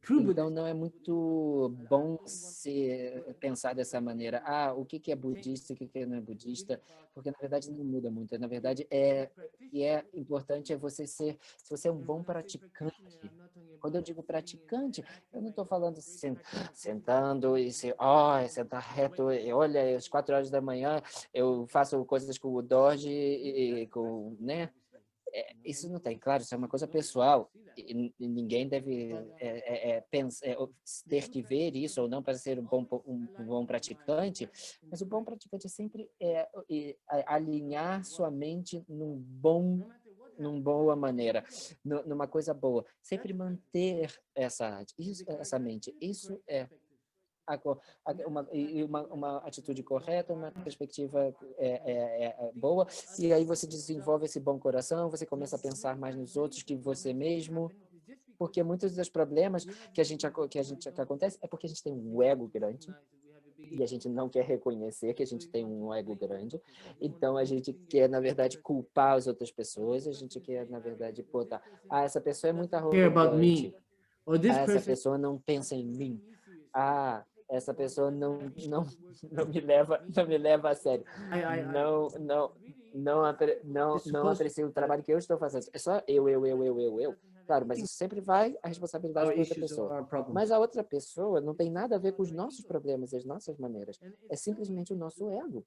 True Então, Buddhism. não é muito bom se pensar dessa maneira. Ah, o que é budista, o que não é budista, porque, na verdade, não muda muito. Na verdade, o que é importante é você ser, se você é um bom praticante. Quando eu digo praticante, eu não estou falando sentando e sentar reto, e olha, às 4 horas da manhã eu faço coisas com o Doge e com, né? Isso não tem, claro, isso é uma coisa pessoal e ninguém deve ter que ver isso ou não para ser um bom praticante, mas o bom praticante é sempre alinhar sua mente numa boa maneira, numa coisa boa, sempre manter essa mente. Isso é uma atitude correta, uma perspectiva boa, e aí você desenvolve esse bom coração, você começa a pensar mais nos outros que você mesmo, porque muitos dos problemas que acontece é porque a gente tem um ego grande, e a gente não quer reconhecer que a gente tem um ego grande, então a gente quer, na verdade, culpar as outras pessoas, a gente quer, na verdade, botar, essa pessoa é muito Care about arrogante, me. Or this essa person pessoa não pensa em mim, essa pessoa não me leva a sério. Não aprecia o trabalho que eu estou fazendo. É só eu. Claro, mas isso sempre vai a responsabilidade our para outra issues or pessoa. our problems. Mas a outra pessoa não tem nada a ver com os nossos problemas e as nossas maneiras. É simplesmente o nosso ego.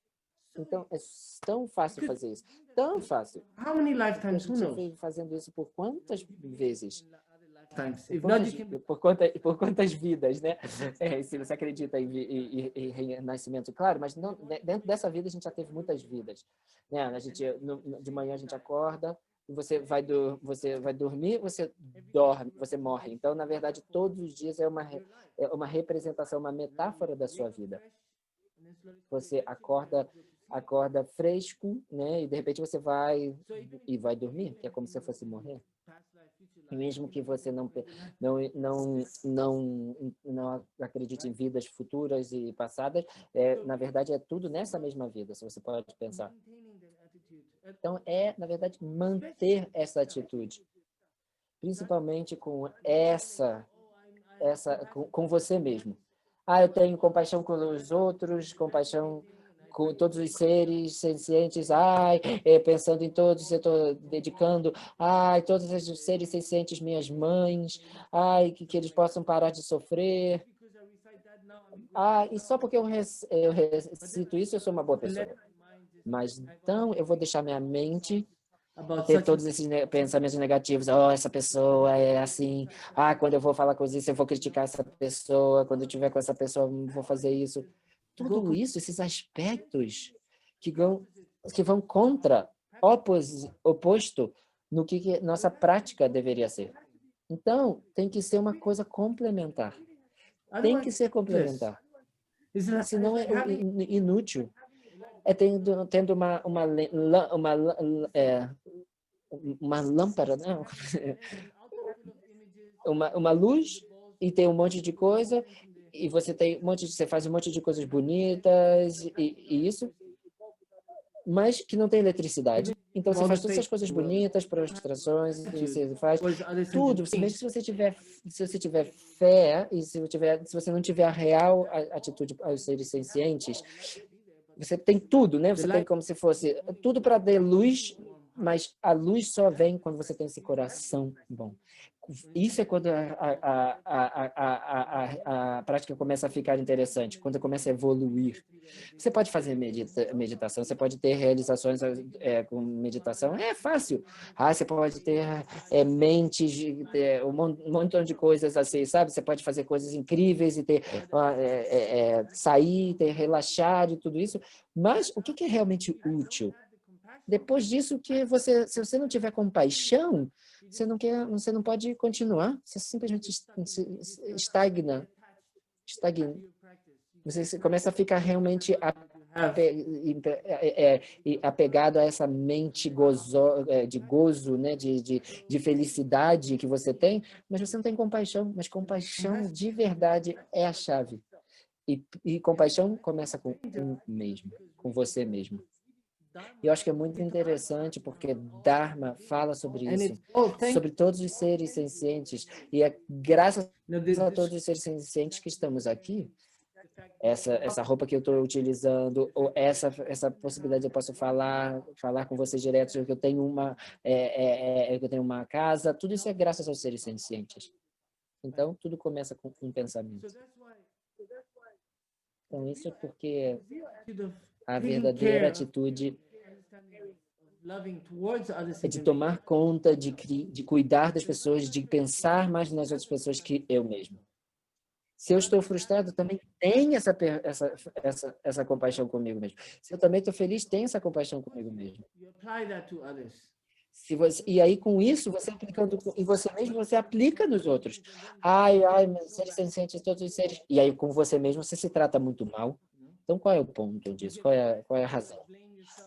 Então, é tão fácil fazer isso. Tão fácil. How many A lifetimes? Who gente knows? foi fazendo isso por quantas vezes? Times. If not, you can. Por quantas vidas, né? Se você acredita em renascimento, claro, mas não, dentro dessa vida a gente já teve muitas vidas, né? De manhã a gente acorda, você vai dormir, você dorme, você morre. Então, na verdade, todos os dias é uma representação, uma metáfora da sua vida. Você acorda fresco, né? E de repente você vai dormir, que é como se fosse morrer. E mesmo que você não acredite em vidas futuras e passadas, na verdade é tudo nessa mesma vida, se você pode pensar. Então na verdade, manter essa atitude, principalmente com com você mesmo. Eu tenho compaixão com os outros, compaixão com todos os seres sencientes, pensando em todos, eu estou dedicando, todos os seres sencientes, minhas mães, que eles possam parar de sofrer. E só porque eu recito isso, eu sou uma boa pessoa. Mas então eu vou deixar minha mente ter todos esses pensamentos negativos. Essa pessoa é assim. Quando eu vou falar coisas isso, eu vou criticar essa pessoa. Quando eu estiver com essa pessoa, eu vou fazer isso. Tudo isso, esses aspectos que vão contra, oposto no que nossa prática deveria ser. Então, tem que ser uma coisa complementar. Tem que ser complementar. Senão é inútil. É tendo uma lâmpada, não? uma luz e tem um monte de coisa e você faz um monte de coisas bonitas e isso, mas que não tem eletricidade. Então você faz todas essas coisas bonitas, prostrações, você faz tudo. Mesmo se você tiver fé e se você não tiver a real atitude aos seres sencientes, você tem tudo, né? Você tem como se fosse tudo para dar luz, mas a luz só vem quando você tem esse coração bom. Isso é quando a prática começa a ficar interessante, quando começa a evoluir. Você pode fazer meditação, você pode ter realizações com meditação, é fácil. Você pode ter mentes, um montão de coisas assim, sabe? Você pode fazer coisas incríveis e ter sair, relaxar e tudo isso, mas o que é realmente útil? Depois disso, se você não tiver compaixão, você não pode continuar, você simplesmente estagna. Você começa a ficar realmente apegado a essa mente de gozo, né? de felicidade que você tem, mas você não tem compaixão. Mas compaixão de verdade é a chave. E compaixão começa com você mesmo. E eu acho que é muito interessante porque Dharma fala sobre And isso, it's all thanks sobre todos os seres sencientes. E é graças a todos os seres sencientes que estamos aqui, essa roupa que eu estou utilizando, ou essa possibilidade de eu posso falar com vocês direto, que eu tenho que eu tenho uma casa, tudo isso é graças aos seres sencientes. Então, tudo começa com um pensamento. Então, isso é porque a verdadeira atitude é de tomar conta, de cuidar das pessoas, de pensar mais nas outras pessoas que eu mesmo. Se eu estou frustrado, também tem essa compaixão comigo mesmo. Se eu também estou feliz, tem essa compaixão comigo mesmo. E aí, com isso, você aplicando em você mesmo, você aplica nos outros. Ai, mas seres sencientes, todos os seres... E aí, com você mesmo, você se trata muito mal. Então, qual é o ponto disso? Qual é a razão?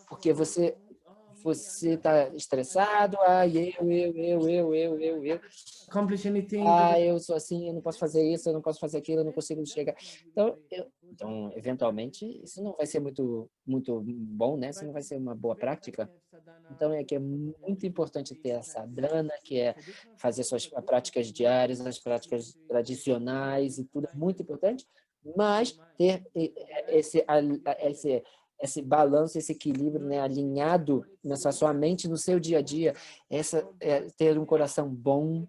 Porque você está estressado, eu. accomplish anything. Eu sou assim, eu não posso fazer isso, eu não posso fazer aquilo, eu não consigo chegar. Então, eventualmente, isso não vai ser muito bom, né? Isso não vai ser uma boa prática. Então, é que é muito importante ter a sadhana, que é fazer suas práticas diárias, as práticas tradicionais e tudo é muito importante, mas ter esse balanço, esse equilíbrio, né, alinhado na sua mente, no seu dia a dia, ter um coração bom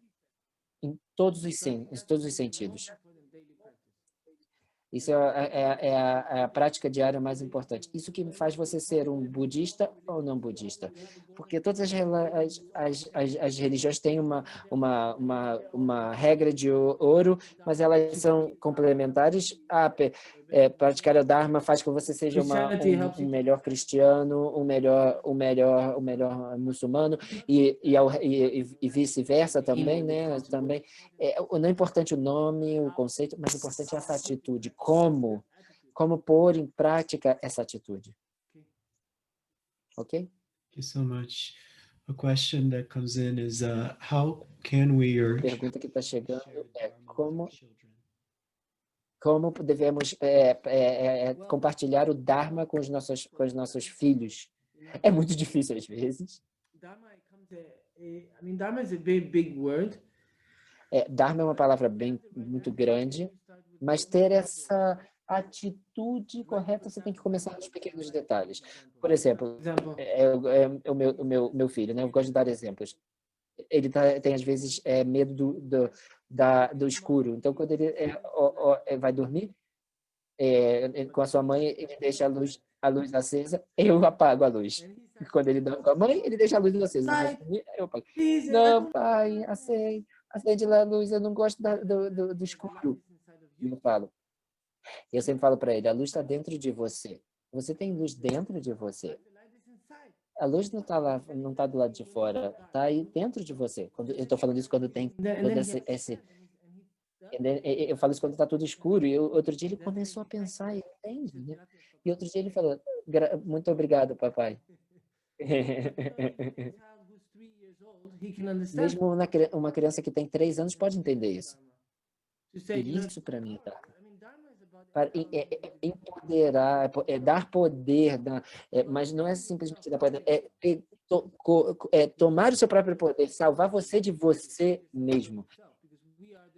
em todos os sentidos. Isso é a prática diária mais importante. Isso que faz você ser um budista ou não budista. Porque todas as religiões têm uma regra de ouro, mas elas são complementares. Praticar o Dharma faz com que você seja um melhor cristiano, um melhor muçulmano, e vice-versa também, né? Também, não é importante o nome, o conceito, mas é importante essa atitude. Como pôr em prática essa atitude. Ok? Thank you so much. A question that comes in is, how can we A pergunta que está chegando é como devemos compartilhar o Dharma com os nossos filhos. É muito difícil às vezes. Dharma is a very big word. Dharma é uma palavra muito grande, mas ter essa atitude correta, você tem que começar nos pequenos detalhes. Por exemplo, o meu filho, né? Eu gosto de dar exemplos. Ele tem, às vezes, medo do escuro. Então, quando ele vai dormir com a sua mãe, ele deixa a luz acesa, eu apago a luz. Quando ele dorme com a mãe, ele deixa a luz acesa. Vai dormir, eu apago. Não, pai, acende lá a luz, eu não gosto do escuro. Eu sempre falo para ele, a luz está dentro de você. Você tem luz dentro de você. A luz não está lá, não está do lado de fora, está aí dentro de você. Eu estou falando isso quando tem todo eu falo isso quando está tudo escuro. E outro dia ele começou a pensar, e entende, né? E outro dia ele falou, muito obrigado, papai. Mesmo uma criança que tem 3 anos pode entender isso. E isso para mim tá. Para empoderar, dar poder, mas não é simplesmente dar poder, tomar o seu próprio poder, salvar você de você mesmo.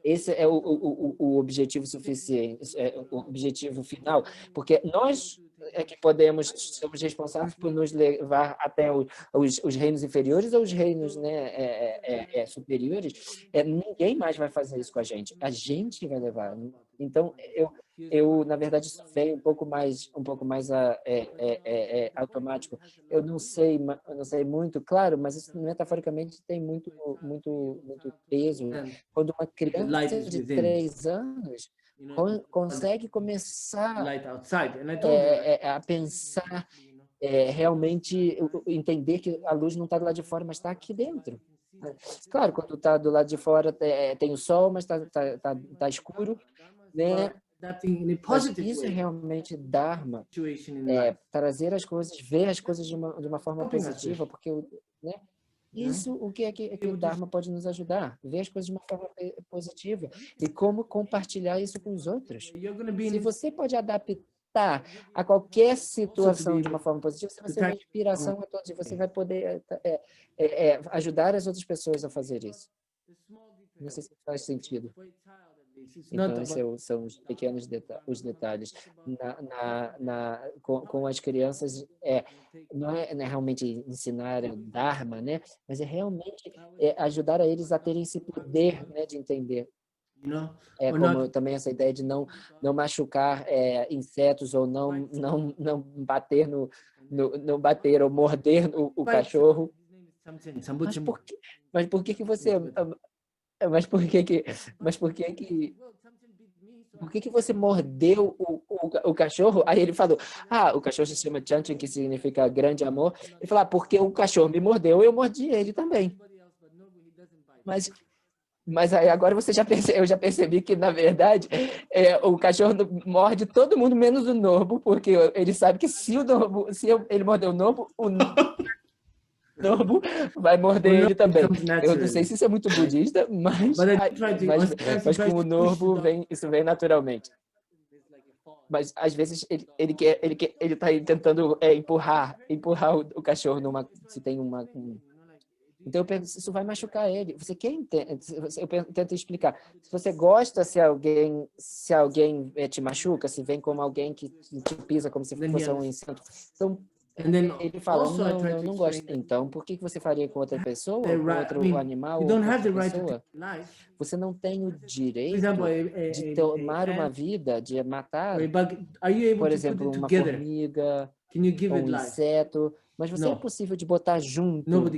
Esse é o objetivo suficiente, o objetivo final, porque nós que somos responsáveis por nos levar até os reinos inferiores ou os reinos, né, superiores. Ninguém mais vai fazer isso com a gente vai levar. Então, eu na verdade, isso veio um pouco mais automático. Eu não sei muito, claro, mas isso metaforicamente tem muito peso. Quando uma criança de 3 anos consegue começar a pensar, realmente entender que a luz não está do lado de fora, mas está aqui dentro. Claro, quando está do lado de fora tem o sol, mas está escuro, né? Mas isso é realmente Dharma, trazer as coisas, ver as coisas de uma forma positiva, porque, né? Isso o que é que o Dharma pode nos ajudar, ver as coisas de uma forma positiva e como compartilhar isso com os outros. Se você pode adaptar a qualquer situação de uma forma positiva, você vai ser uma protect- inspiração a todos e você vai poder ajudar as outras pessoas a fazer isso. Não sei se faz sentido. Então, esses são os pequenos os detalhes. Com as crianças, não é realmente ensinar o Dharma, né? Mas é realmente ajudar a eles a terem esse poder, né, de entender. Como também essa ideia de não machucar insetos ou não bater não bater ou morder o cachorro. Mas por que você mas por que você mordeu o cachorro? Aí ele falou, o cachorro se chama Chanchen, que significa grande amor. Ele falou, porque o cachorro me mordeu, eu mordi ele também. Mas aí agora eu já percebi que, na verdade, o cachorro morde todo mundo, menos o Norbo, porque ele sabe que se ele morder o Norbo vai morder ele também. Eu não sei se isso é muito budista, mas com o Norbo isso vem naturalmente. Mas às vezes ele está tentando empurrar o cachorro se tem Então eu penso, isso vai machucar ele. Você quer entender? Eu tento explicar. Se você gosta, se alguém te machuca, se vem como alguém que te pisa como se fosse um inseto. Então ele fala, não, eu não gosto. Então, por que você faria com outra pessoa, com outro animal, ou com outra pessoa? Você não tem o direito de tomar uma vida, de matar, por exemplo, uma formiga, um inseto, mas você é possível de botar junto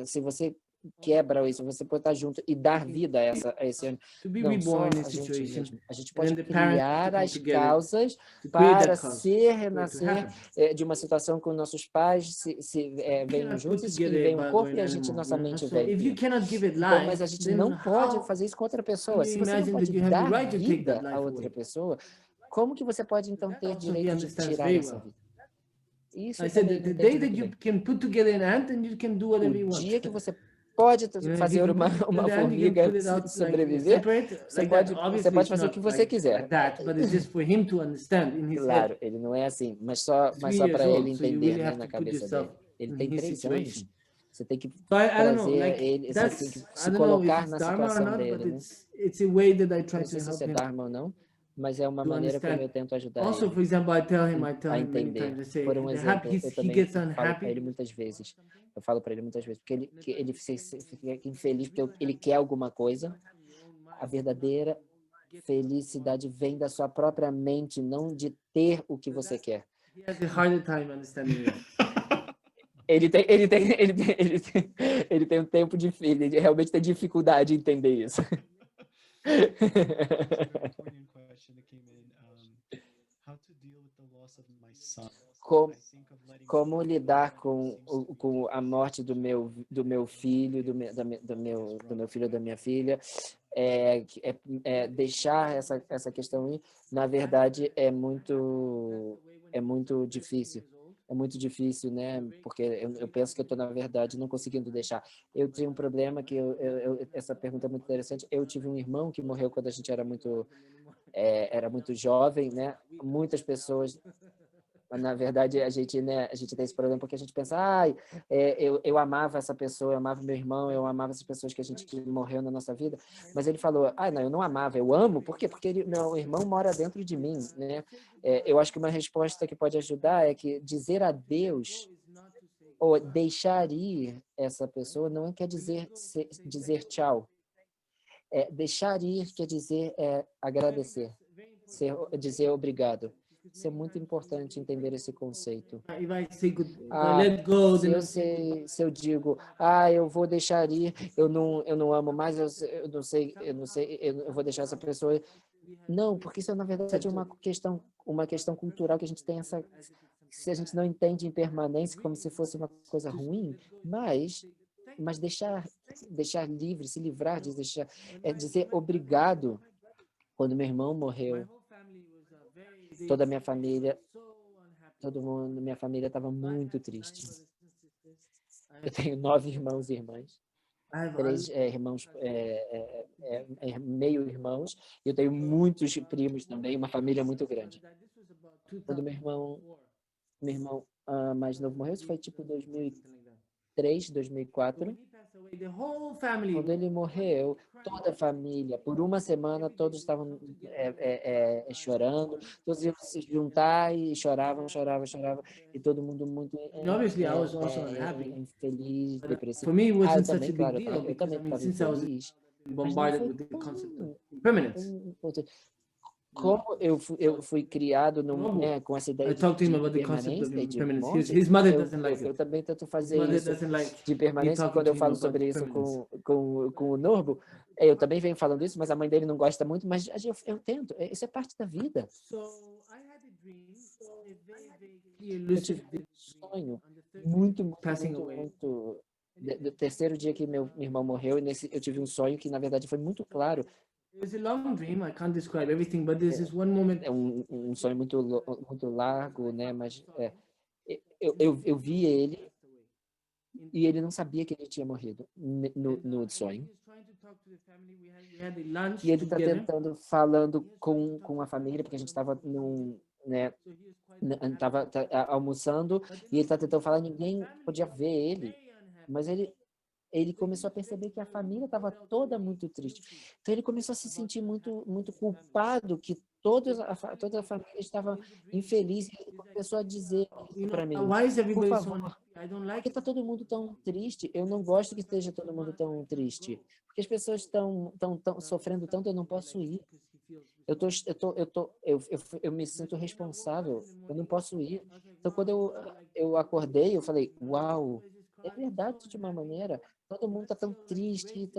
se você quebra isso, você pode estar junto e dar vida a esse não só a gente mesmo. A gente pode criar as causas para renascer de uma situação com nossos pais venham juntos e vem um corpo e nossa mente vem. Então, mas a gente não pode fazer isso com outra pessoa. Se você não pode dar vida a outra pessoa, como que você pode então ter direito de tirar essa vida? Isso também não entende muito bem. O dia que você pode fazer uma formiga sobreviver, você pode fazer o que você quiser. Claro, ele não é assim, mas só para ele entender, né, na cabeça dele. Ele tem 3 anos. Você tem que trazer ele, você tem que se colocar na situação dele, né? Não sei se isso é Dharma ou não, mas é uma maneira como eu tento ajudar ele a entender. Por um exemplo, eu também falo para ele muitas vezes. Eu falo para ele muitas vezes, porque ele fica infeliz porque ele quer alguma coisa. A verdadeira felicidade vem da sua própria mente, não de ter o que você quer. Ele tem um tempo de filho, ele realmente tem dificuldade em entender isso. Como lidar com a morte do meu filho, do meu filho ou da minha filha, deixar essa questão ir, na verdade, é muito difícil. É muito difícil, né? Porque eu penso que eu estou, na verdade, não conseguindo deixar. Eu tinha um problema que essa pergunta é muito interessante. Eu tive um irmão que morreu quando a gente era muito jovem, né? Muitas pessoas, na verdade, a gente tem esse problema porque a gente pensa, eu amava essa pessoa, eu amava meu irmão, eu amava essas pessoas que morreu na nossa vida, mas ele falou, não, eu não amava, eu amo, por quê? Porque meu irmão mora dentro de mim, né? Eu acho que uma resposta que pode ajudar é que dizer adeus ou deixar ir essa pessoa não quer dizer tchau. Deixar ir quer dizer agradecer, dizer obrigado. Isso é muito importante entender esse conceito. Se eu digo, eu vou deixar ir, eu não amo mais, eu não sei, eu vou deixar essa pessoa. Não, porque isso na verdade é uma questão cultural que a gente tem se a gente não entende impermanência como se fosse uma coisa ruim, mas deixar livre, se livrar de dizer obrigado. Quando meu irmão morreu, toda a minha família, minha família estava muito triste. Eu tenho 9 irmãos e irmãs, 3 irmãos, meio-irmãos, e eu tenho muitos primos também, uma família muito grande. quando meu irmão mais novo morreu, isso foi tipo 2003, 2004. Quando ele morreu, toda a família, por uma semana, todos estavam chorando, todos iam se juntar e choravam, e todo mundo muito Obviously, I was also unhappy. infeliz, depressivo. For me, it Eu wasn't such também, a big claro, deal eu because também estava since I was infeliz, mas não bombarded foi with the concept of tão impermanence. como eu fui criado com essa ideia I talked to him de about the concept of permanência e de impermanence. morte, His mother doesn't like eu it. também tento His fazer mother isso doesn't like de me permanência. E talking quando to eu him falo about sobre isso impermanence. com o Norbo, eu também venho falando isso, mas a mãe dele não gosta muito, mas eu tento, isso é parte da vida. So I had a dream, a very clear, Eu lucid tive um vision sonho of passing away. muito do terceiro dia que meu irmão morreu, e eu tive um sonho que, na verdade, foi muito claro. It was a long dream. I can't describe everything, but there's this one moment. É um sonho muito largo, né? Mas eu vi ele e ele não sabia que ele tinha morrido no sonho. E ele está tentando, falando com a família, porque a gente estava né, tava almoçando, e ele está tentando falar, ninguém podia ver ele, mas ele começou a perceber que a família estava toda muito triste. Então ele começou a se sentir muito culpado, que toda a família estava infeliz, e ele começou a dizer para mim, Why is por everybody so favor, unhappy? I don't por like que está todo mundo tão triste? Eu não gosto que esteja todo mundo tão triste. Porque as pessoas estão sofrendo tanto, eu não posso ir. Eu me sinto responsável, eu não posso ir. Então, quando eu acordei, eu falei, uau, é verdade de uma maneira, todo mundo está tão triste,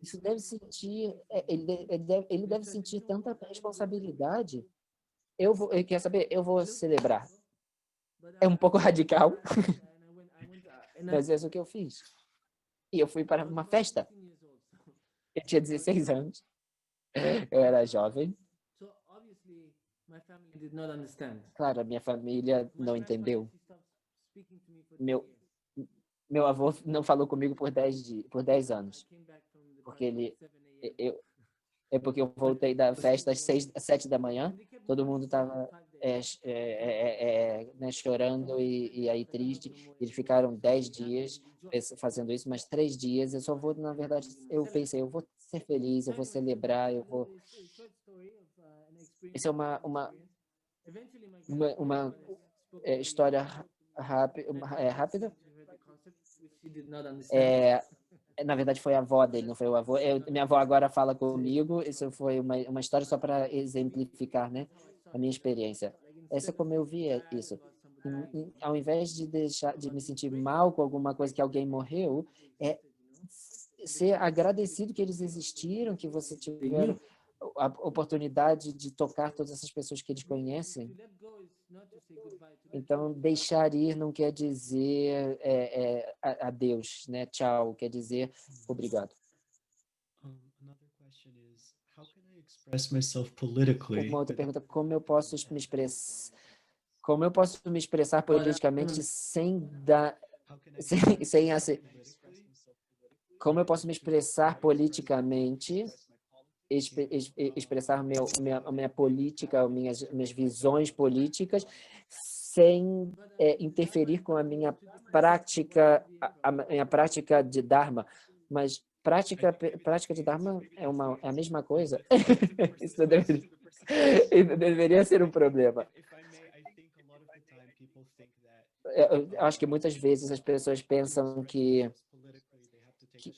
isso deve sentir, ele deve sentir tanta responsabilidade. Quer saber? Eu vou celebrar. É um pouco radical, mas é isso que eu fiz. E eu fui para uma festa. Eu tinha 16 anos. Eu era jovem. Claro, a minha família não entendeu. Meu avô não falou comigo por 10 anos. Porque porque eu voltei da festa às 7 da manhã. Todo mundo estava né, chorando e aí triste. Eles ficaram 10 dias fazendo isso, mas 3 dias eu só vou, na verdade, eu pensei, eu vou ser feliz, eu vou celebrar, eu vou... Isso é uma história rápida. Na verdade, foi a avó dele, não foi o avô. Minha avó agora fala comigo. Isso foi uma história só para exemplificar, né, a minha experiência. Essa é como eu vi isso. Ao invés de me sentir mal com alguma coisa que alguém morreu, ser agradecido que eles existiram, que você tiveram a oportunidade de tocar todas essas pessoas que eles conhecem. Então, deixar ir não quer dizer adeus, né? Tchau, quer dizer obrigado. Uma outra pergunta, como eu posso me expressar politicamente como eu posso me expressar politicamente, expressar minha política, minhas visões políticas, sem interferir com a minha prática, a minha prática de Dharma. Mas prática de Dharma é a mesma coisa. Isso deveria ser um problema. Eu acho que muitas vezes as pessoas pensam que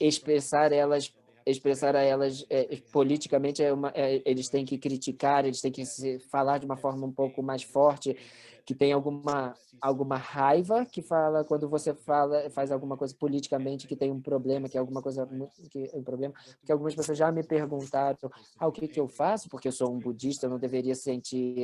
expressar a elas politicamente eles têm que criticar, eles têm que falar de uma forma um pouco mais forte, que tem alguma raiva, que fala quando você faz alguma coisa politicamente que tem um problema, que é alguma coisa que é um problema, porque algumas pessoas já me perguntaram o que eu faço, porque eu sou um budista, eu não deveria sentir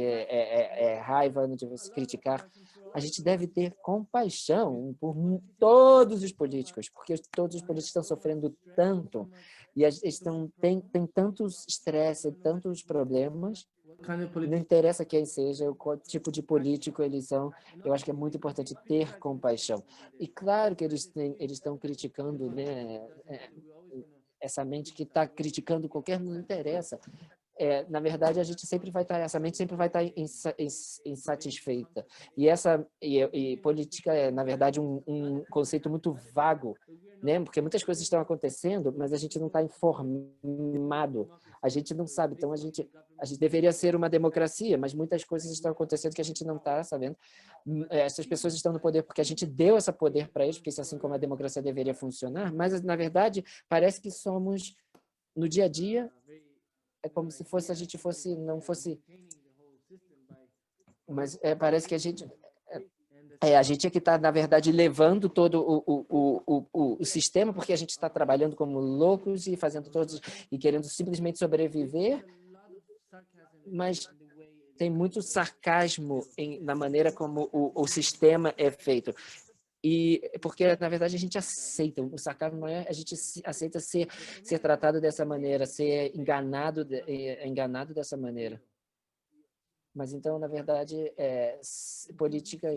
raiva, não deveria criticar. A gente deve ter compaixão por todos os políticos, porque todos os políticos estão sofrendo tanto e eles têm tantos estresse, tantos problemas. Não interessa quem seja, qual tipo de político eles são, eu acho que é muito importante ter compaixão. E claro que eles estão criticando, né, essa mente que está criticando não interessa. na verdade, a gente sempre vai estar, essa mente sempre vai estar insatisfeita. E política é, na verdade, um conceito muito vago, né? Porque muitas coisas estão acontecendo, mas a gente não está informado, a gente não sabe. Então, a gente deveria ser uma democracia, mas muitas coisas estão acontecendo que a gente não está sabendo. Essas pessoas estão no poder porque a gente deu esse poder para eles, porque isso é assim como a democracia deveria funcionar, mas, na verdade, parece que somos, no dia a dia, é como se fosse a gente fosse, não fosse, mas parece que a gente é que está, na verdade, levando todo o sistema, porque a gente está trabalhando como loucos e fazendo todos, e querendo simplesmente sobreviver, mas tem muito sarcasmo na maneira como o sistema é feito. E porque, na verdade, a gente aceita, o sarcasmo não é, a gente aceita ser tratado dessa maneira, ser enganado dessa maneira. Mas, então, na verdade, política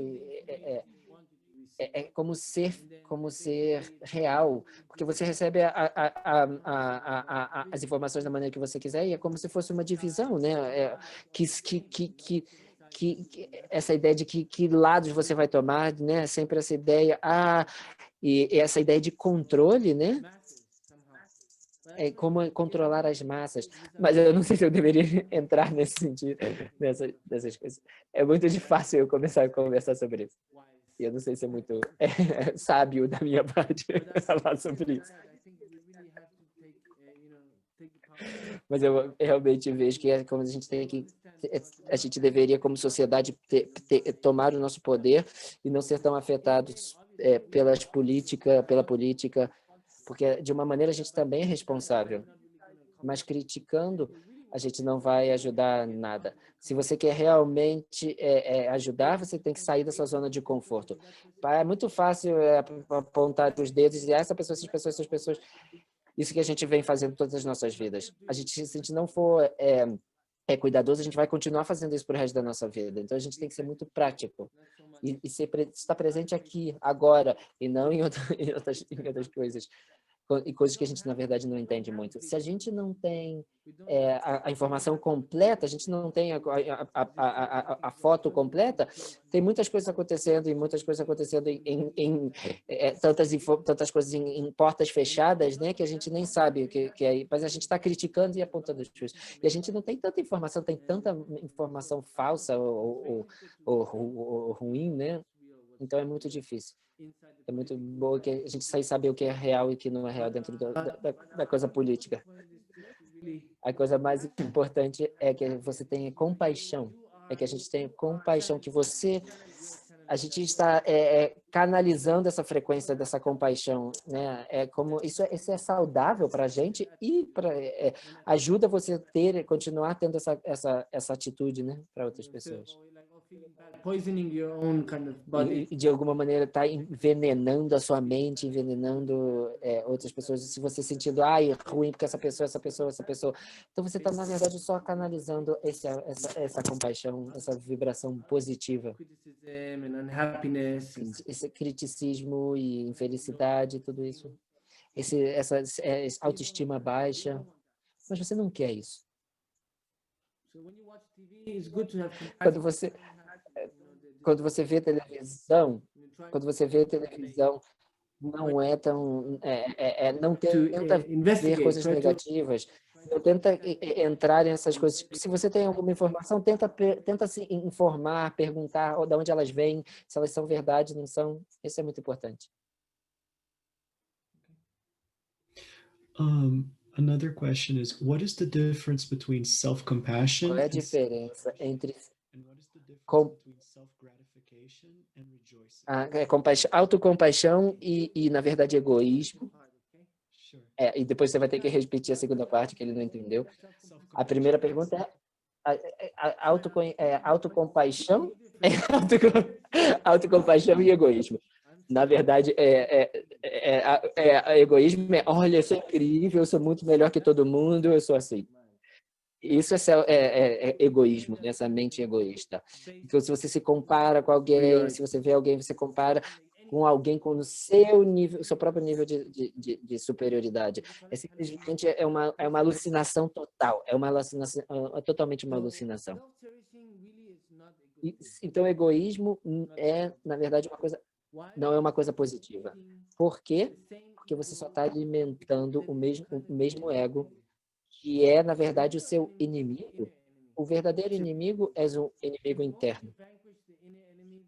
é como ser real, porque você recebe as informações da maneira que você quiser e é como se fosse uma divisão, né? Essa ideia de que lados você vai tomar, né? Sempre essa ideia, e essa ideia de controle, né? É como controlar as massas. Mas eu não sei se eu deveria entrar nesse sentido, dessas coisas. É muito fácil eu começar a conversar sobre isso. E eu não sei se é muito sábio da minha parte falar sobre isso. Mas eu realmente vejo que é como a gente tem que, a gente deveria, como sociedade, tomar o nosso poder e não ser tão afetados pela política, porque de uma maneira a gente também é responsável, mas criticando a gente não vai ajudar nada. Se você quer realmente ajudar, você tem que sair da sua zona de conforto. É muito fácil apontar os dedos e dizer essa pessoa, essas pessoas. Isso que a gente vem fazendo todas as nossas vidas. Se a gente não for cuidadoso, a gente vai continuar fazendo isso pro resto da nossa vida. Então, a gente tem que ser muito prático e estar presente aqui, agora, e não em outras coisas. E coisas que a gente, na verdade, não entende muito. Se a gente não tem a informação completa, a gente não tem a foto completa, tem muitas coisas acontecendo em tantas coisas em portas fechadas, né, que a gente nem sabe o que é. Mas a gente está criticando e apontando as coisas. E a gente não tem tanta informação, tem tanta informação falsa ou ruim, né? Então é muito difícil. É muito bom que a gente saber o que é real e o que não é real dentro da coisa política. A coisa mais importante é que você tenha compaixão. É que a gente tenha compaixão, que a gente está canalizando essa frequência dessa compaixão, né? Isso é saudável para a gente e ajuda você continuar tendo essa atitude, né, para outras pessoas. Poisoning your own kind of body. E de alguma maneira está envenenando a sua mente, envenenando outras pessoas. Se você sentindo, é ruim porque essa pessoa. Então você está, na verdade, só canalizando essa compaixão, essa vibração positiva. Esse criticismo e infelicidade, tudo isso. Essa autoestima baixa. Mas você não quer isso. Quando você vê televisão, não é tão, não tenta ver coisas negativas, não tenta entrar nessas coisas. Se você tem alguma informação, tenta se informar, perguntar de onde elas vêm, se elas são verdade, não são. Isso é muito importante. Another question is, what is the difference between self-compassion Qual é a diferença entre autocompaixão e, na verdade, egoísmo? E depois você vai ter que repetir a segunda parte, que ele não entendeu. A primeira pergunta é autocompaixão, autocompaixão e egoísmo. Na verdade, egoísmo olha, eu sou incrível, eu sou muito melhor que todo mundo, eu sou assim. Isso é egoísmo, essa mente egoísta. Então, se você se compara com alguém, se você vê alguém, você compara, com alguém com o seu nível, o seu próprio nível de superioridade. É simplesmente é uma alucinação total, é uma alucinação, é totalmente uma alucinação. Então, egoísmo é, na verdade, uma coisa, não é uma coisa positiva. Por quê? Porque você só está alimentando o mesmo ego, que é, na verdade, o seu inimigo. O verdadeiro inimigo é um inimigo interno.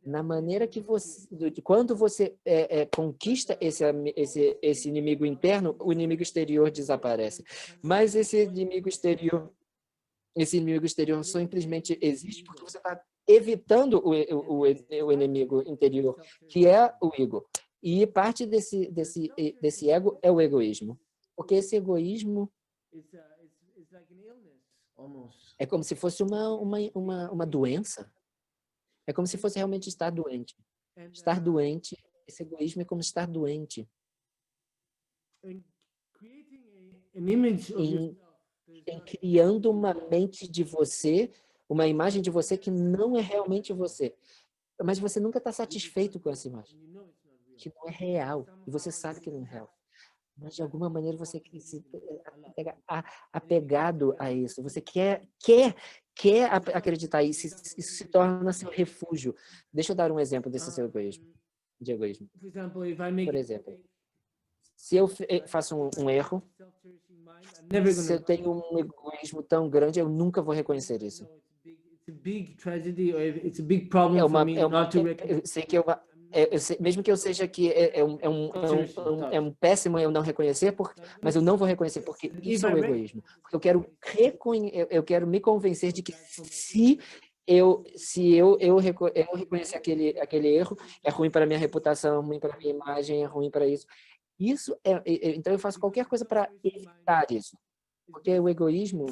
Na maneira que você, quando você conquista esse inimigo interno, o inimigo exterior desaparece. Mas esse inimigo exterior simplesmente existe porque você está evitando o inimigo interior, que é o ego. E parte desse ego é o egoísmo. Porque esse egoísmo é como se fosse uma doença. É como se fosse realmente estar doente. Estar doente, esse egoísmo é como estar doente. Em criando uma mente de você, uma imagem de você que não é realmente você. Mas você nunca está satisfeito com essa imagem, que não é real. E você sabe que não é real. Mas, de alguma maneira, você se pega apegado a isso. Você quer acreditar isso. Isso se torna seu refúgio. Deixa eu dar um exemplo desse seu egoísmo. De egoísmo. Por exemplo, se eu faço um erro, se eu tenho um egoísmo tão grande, eu nunca vou reconhecer isso. Eu sei que mesmo que eu seja que é um péssimo eu não reconhecer, mas eu não vou reconhecer porque isso é o egoísmo. Porque eu quero me convencer de que se eu reconhecer aquele erro, é ruim para a minha reputação, é ruim para a minha imagem, é ruim para isso. Então eu faço qualquer coisa para evitar isso. Porque o egoísmo,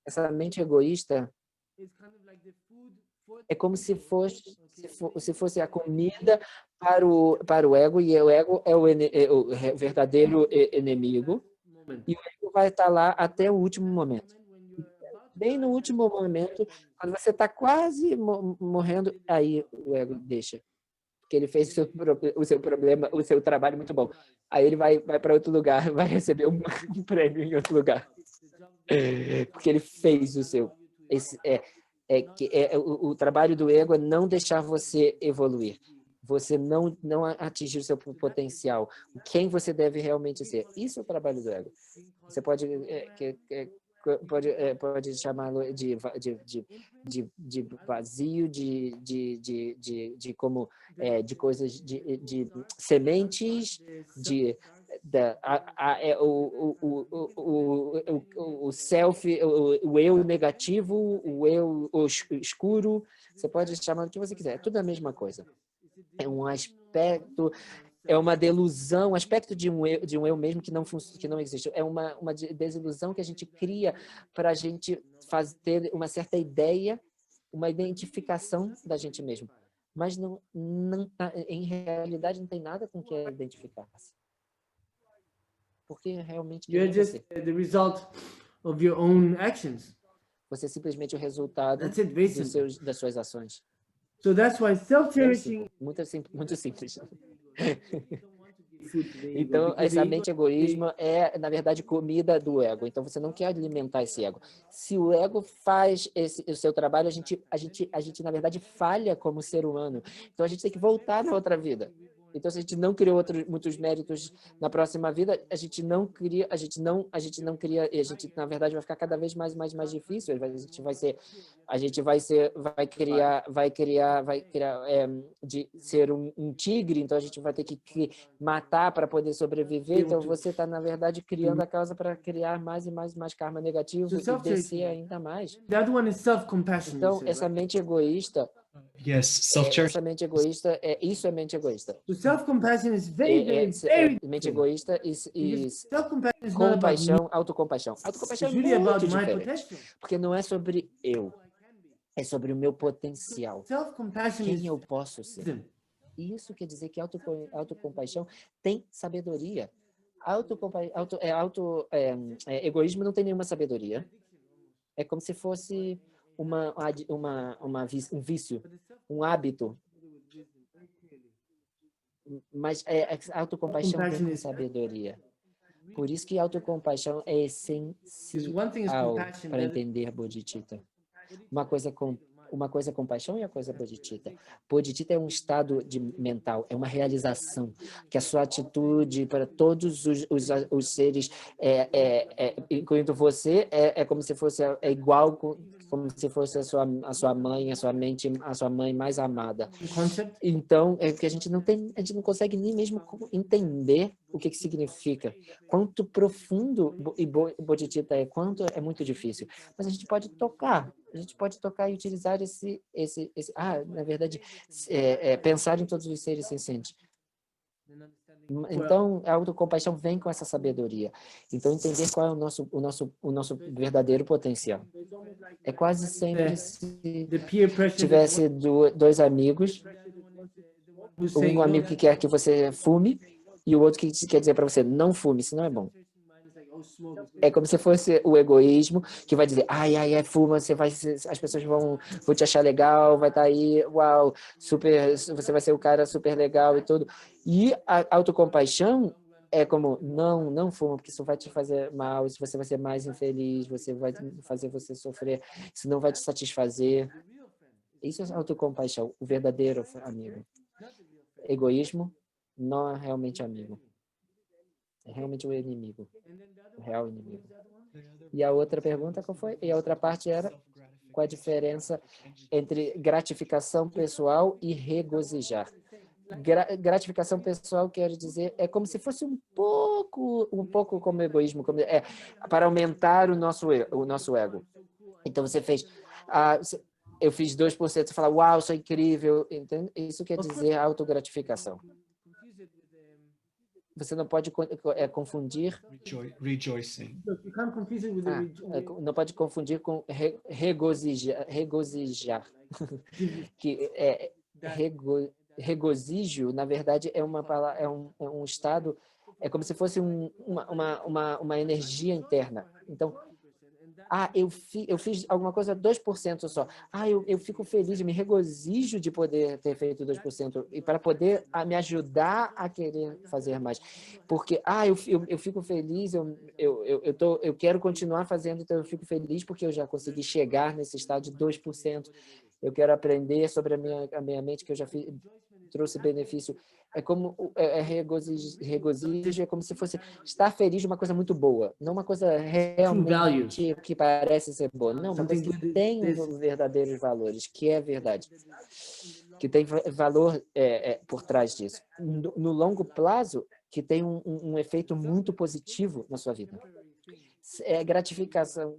essa mente egoísta, é como se fosse a comida para o ego, e o ego é o verdadeiro inimigo, e o ego vai estar lá até o último momento. Bem no último momento, quando você está quase morrendo, aí o ego deixa. Porque ele fez o seu problema, o seu trabalho muito bom. Aí ele vai para outro lugar, vai receber um prêmio em outro lugar. Porque ele fez o seu. O trabalho do ego é não deixar você evoluir. Você não atingir o seu potencial. Quem você deve realmente ser. Isso é o trabalho do ego. Você pode chamá-lo de vazio, de como de coisas, de sementes, o self, o eu negativo, o eu escuro. Você pode chamar do que você quiser. É tudo a mesma coisa. É um aspecto, é uma delusão, um aspecto de um eu mesmo que não existe. É uma desilusão que a gente cria para a gente ter uma certa ideia, uma identificação da gente mesmo. Mas em realidade não tem nada com que identificar-se. Porque realmente quem é você? The result of your own actions. Você é simplesmente o resultado das suas ações. So that's why self-cherishing Muito simples. Então, essa mente egoísmo é, na verdade, comida do ego. Então, você não quer alimentar esse ego. Se o ego faz o seu trabalho, a gente, na verdade, falha como ser humano. Então, a gente tem que voltar na outra vida. Então, se a gente não criou muitos méritos na próxima vida, a gente, na verdade, vai ficar cada vez mais difícil. A gente vai criar de ser um tigre, então a gente vai ter que matar para poder sobreviver. Então, você está, na verdade, criando a causa para criar mais e mais karma negativo e descer ainda mais. The other one is self-compassion. Então, essa mente egoísta, isso é mente egoísta. So self-compassion is very mente egoísta e self-compassion is not about compaixão, autocompaixão. Autocompaixão é It's really muito about my diferente, potential. porque não é sobre eu, é sobre o meu potencial. Self-compassion is Quem eu posso ser. wisdom. Isso quer dizer que autocompaixão tem sabedoria. Egoísmo não tem nenhuma sabedoria. É como se fosse um vício, um hábito. Mas a autocompaixão vem com sabedoria. Por isso que a autocompaixão é Because one thing is essencial compassion, para the other entender bodhicitta. Uma coisa é compaixão e a coisa é bodhicitta. Bodhicitta é um estado mental, é uma realização, que a sua atitude para todos os seres, incluindo você, é como se fosse igual, como se fosse a sua mãe, a sua mente, a sua mãe mais amada. concept. Então, é que a gente não consegue nem mesmo entender o que significa. Quanto profundo bodhicitta quanto é muito difícil. Mas a gente pode tocar e utilizar na verdade, pensar em todos os seres sencientes. Então, a autocompaixão vem com essa sabedoria. Então, entender qual é o nosso verdadeiro potencial. É quase sempre se The peer pressure. tivesse dois amigos, Who's saying, um amigo que quer que você fume e o outro que quer dizer para você, não fume, isso não é bom. É como se fosse o egoísmo que vai dizer, fuma, as pessoas vão te achar legal, vai estar aí, uau, super, você vai ser o cara super legal e tudo. E a autocompaixão é como, não fuma, porque isso vai te fazer mal, isso você vai ser mais infeliz, você vai fazer você sofrer, isso não vai te satisfazer. Isso é autocompaixão, o verdadeiro amigo. Egoísmo não é realmente amigo. É realmente o inimigo, o real inimigo. E a outra pergunta qual foi? E a outra parte era qual a diferença entre gratificação pessoal e regozijar. Gratificação pessoal quer dizer é como se fosse um pouco como egoísmo, para aumentar o nosso ego. Então você fez eu fiz 2%, você fala, uau, sou incrível. Entende? Isso quer dizer autogratificação. Você não pode confundir. Rejoicing. You can't confuse it with Não pode confundir com regozijar. Que regozijo, na verdade, é uma palavra, é um estado, é como se fosse uma energia interna. Então, eu fiz alguma coisa 2% só. Eu fico feliz, me regozijo de poder ter feito 2% e para poder me ajudar a querer fazer mais. Porque, eu fico feliz, eu quero continuar fazendo, então eu fico feliz porque eu já consegui chegar nesse estado de 2%. Eu quero aprender sobre a minha mente, que eu já trouxe benefício. É como regozijo, é como se fosse estar feliz de uma coisa muito boa, não uma coisa realmente que parece ser boa, não, uma coisa que tem verdadeiros valores, que é verdade, que tem valor por trás disso. No longo prazo, que tem um efeito muito positivo na sua vida. Gratificação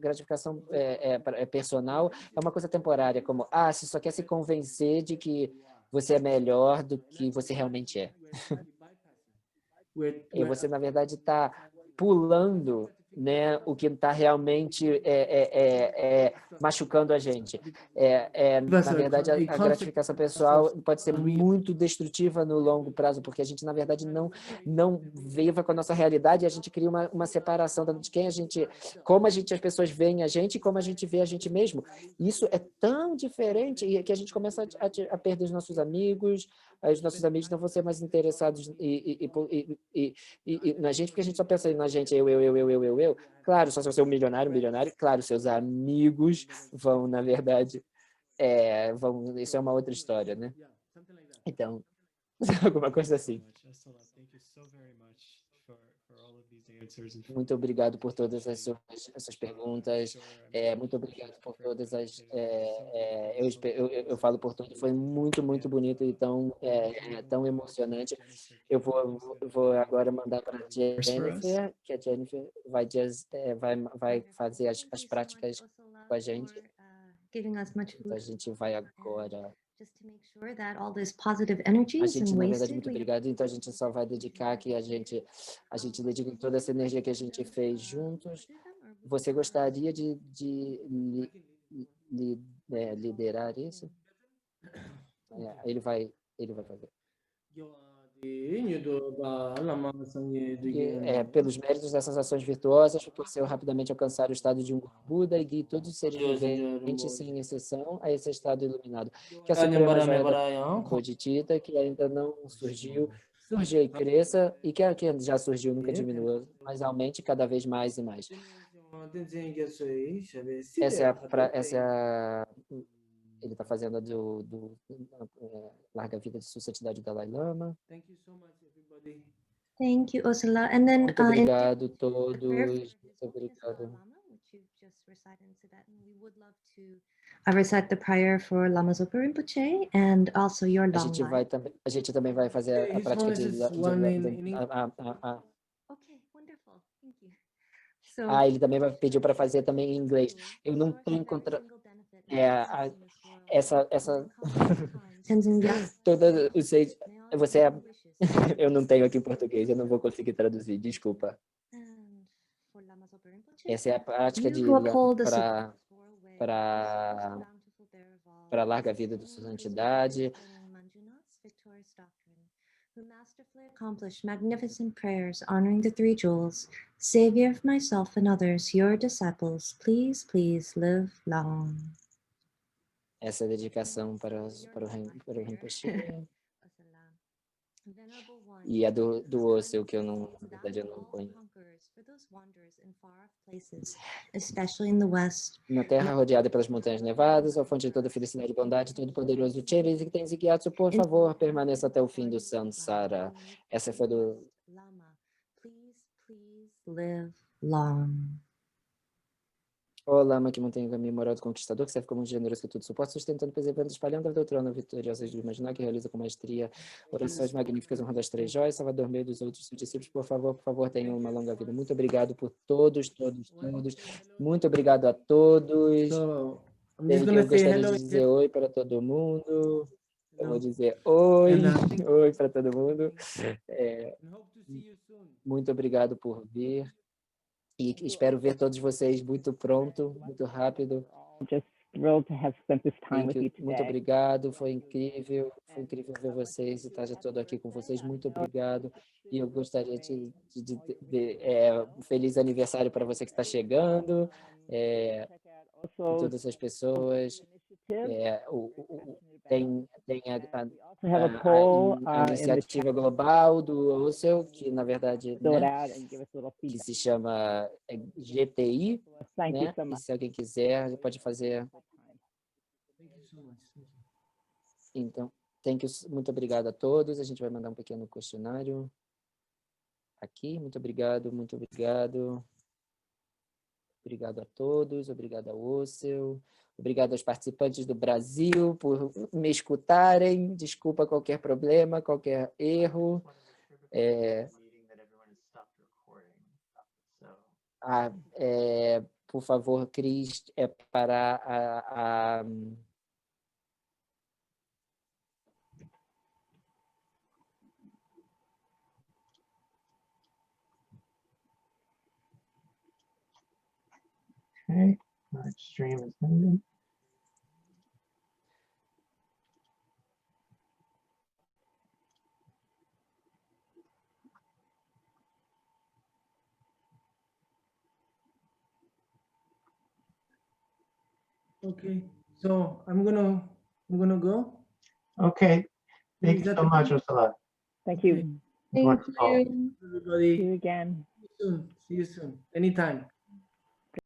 personal é uma coisa temporária, como, você só quer se convencer de que você é melhor do que você realmente é. E você, na verdade, está pulando, né, o que está realmente machucando a gente. Na verdade, a gratificação pessoal pode ser muito destrutiva no longo prazo, porque a gente, na verdade, não vive com a nossa realidade e a gente cria uma separação de quem a gente, como as pessoas veem a gente e como a gente vê a gente mesmo. Isso é tão diferente que a gente começa a perder os nossos amigos não vão ser mais interessados na gente, porque a gente só pensa na gente, eu. Claro, só se você é um milionário, claro, seus amigos vão, na verdade, isso é uma outra história, né? Então, alguma coisa assim. Muito obrigado por todas essas perguntas. Muito obrigado por todas as. Eu falo por tudo. Foi muito, muito bonito e tão emocionante. Eu vou agora mandar para a Jennifer, que a Jennifer vai fazer as práticas com a gente. Então, a gente vai agora. A gente, na verdade, muito obrigado. Então, a gente só vai dedicar que a gente dedica toda essa energia que a gente fez juntos. Você gostaria de liderar isso? Ele vai fazer. Pelos méritos dessas ações virtuosas, possui rapidamente alcançar o estado de um Buda e guie todos os seres viventes, sem exceção, a esse estado iluminado. Que a suprema joia da Bodhicitta, que ainda não surgiu, surja e cresça, e que a que já surgiu nunca diminua, mas aumente cada vez mais e mais. Essa é a ele está fazendo a Larga a Vida de Sua Santidade Dalai Lama. Thank you so much, everybody. Thank you, Ursula. And then Muito obrigado todos. Muito obrigado. obrigado. We would love to recite the prayer for Lama Zopa Rinpoche and also your long life. A gente também vai fazer a His prática Holiness is one in English. Okay, wonderful. Thank you. So, ele também pediu para fazer também em inglês. Eu não tenho contra essa toda você eu não tenho aqui em português, eu não vou conseguir traduzir, desculpa. Essa é a prática de para larga vida de sua santidade. Who masterfully accomplished magnificent prayers honoring the three jewels, Savior of myself and others, your disciples, please, please live long. Essa é a dedicação para o Rinpoche. E a do Osseu, que eu não, na verdade, eu não conheço. Especially in the West. Na terra rodeada pelas montanhas nevadas, a fonte de toda felicidade e bondade, todo-poderoso Cheris e Tenzigyatso, por favor, permaneça até o fim do Samsara. Essa foi do Lama, please, please live long. Ó Lama, que mantém o caminho moral do conquistador, que serve como um generoso que tudo suporta, sustentando, preservando, espalhando a doutrina vitoriosa de imaginar, que realiza com maestria orações magníficas, honrando as três joias, salvador meio dos outros seus discípulos, por favor, tenham uma longa vida. Muito obrigado por todos. Muito obrigado a todos. So I'm Eu just gonna say gostaria hello. de dizer oi para todo mundo. Eu vou dizer oi, oi para todo mundo. And hope to see you soon. Muito obrigado por vir. E espero ver todos vocês muito pronto, muito rápido. Just thrilled to have spent this time with you Muito today. obrigado, foi incrível ver vocês e estar todo aqui com vocês. Muito obrigado. E eu gostaria de feliz aniversário para você que está chegando, todas essas pessoas. Tem a iniciativa global do OSCE, que na verdade, né, que se chama GTI, né? E se alguém quiser, pode fazer. Thank you so much. Então, muito obrigado a todos. A gente vai mandar um pequeno questionário aqui. Muito obrigado, muito obrigado. Obrigado a todos, obrigado ao OSCE. Obrigado aos participantes do Brasil por me escutarem. Desculpa qualquer problema, qualquer erro. Por favor, Cris, para a Okay, live stream is ended. Okay, so I'm gonna go. Okay, thank Is you that so much, okay? Ursula. Thank you. Thank Wonderful. you. Everybody. See you again. See you soon. Anytime.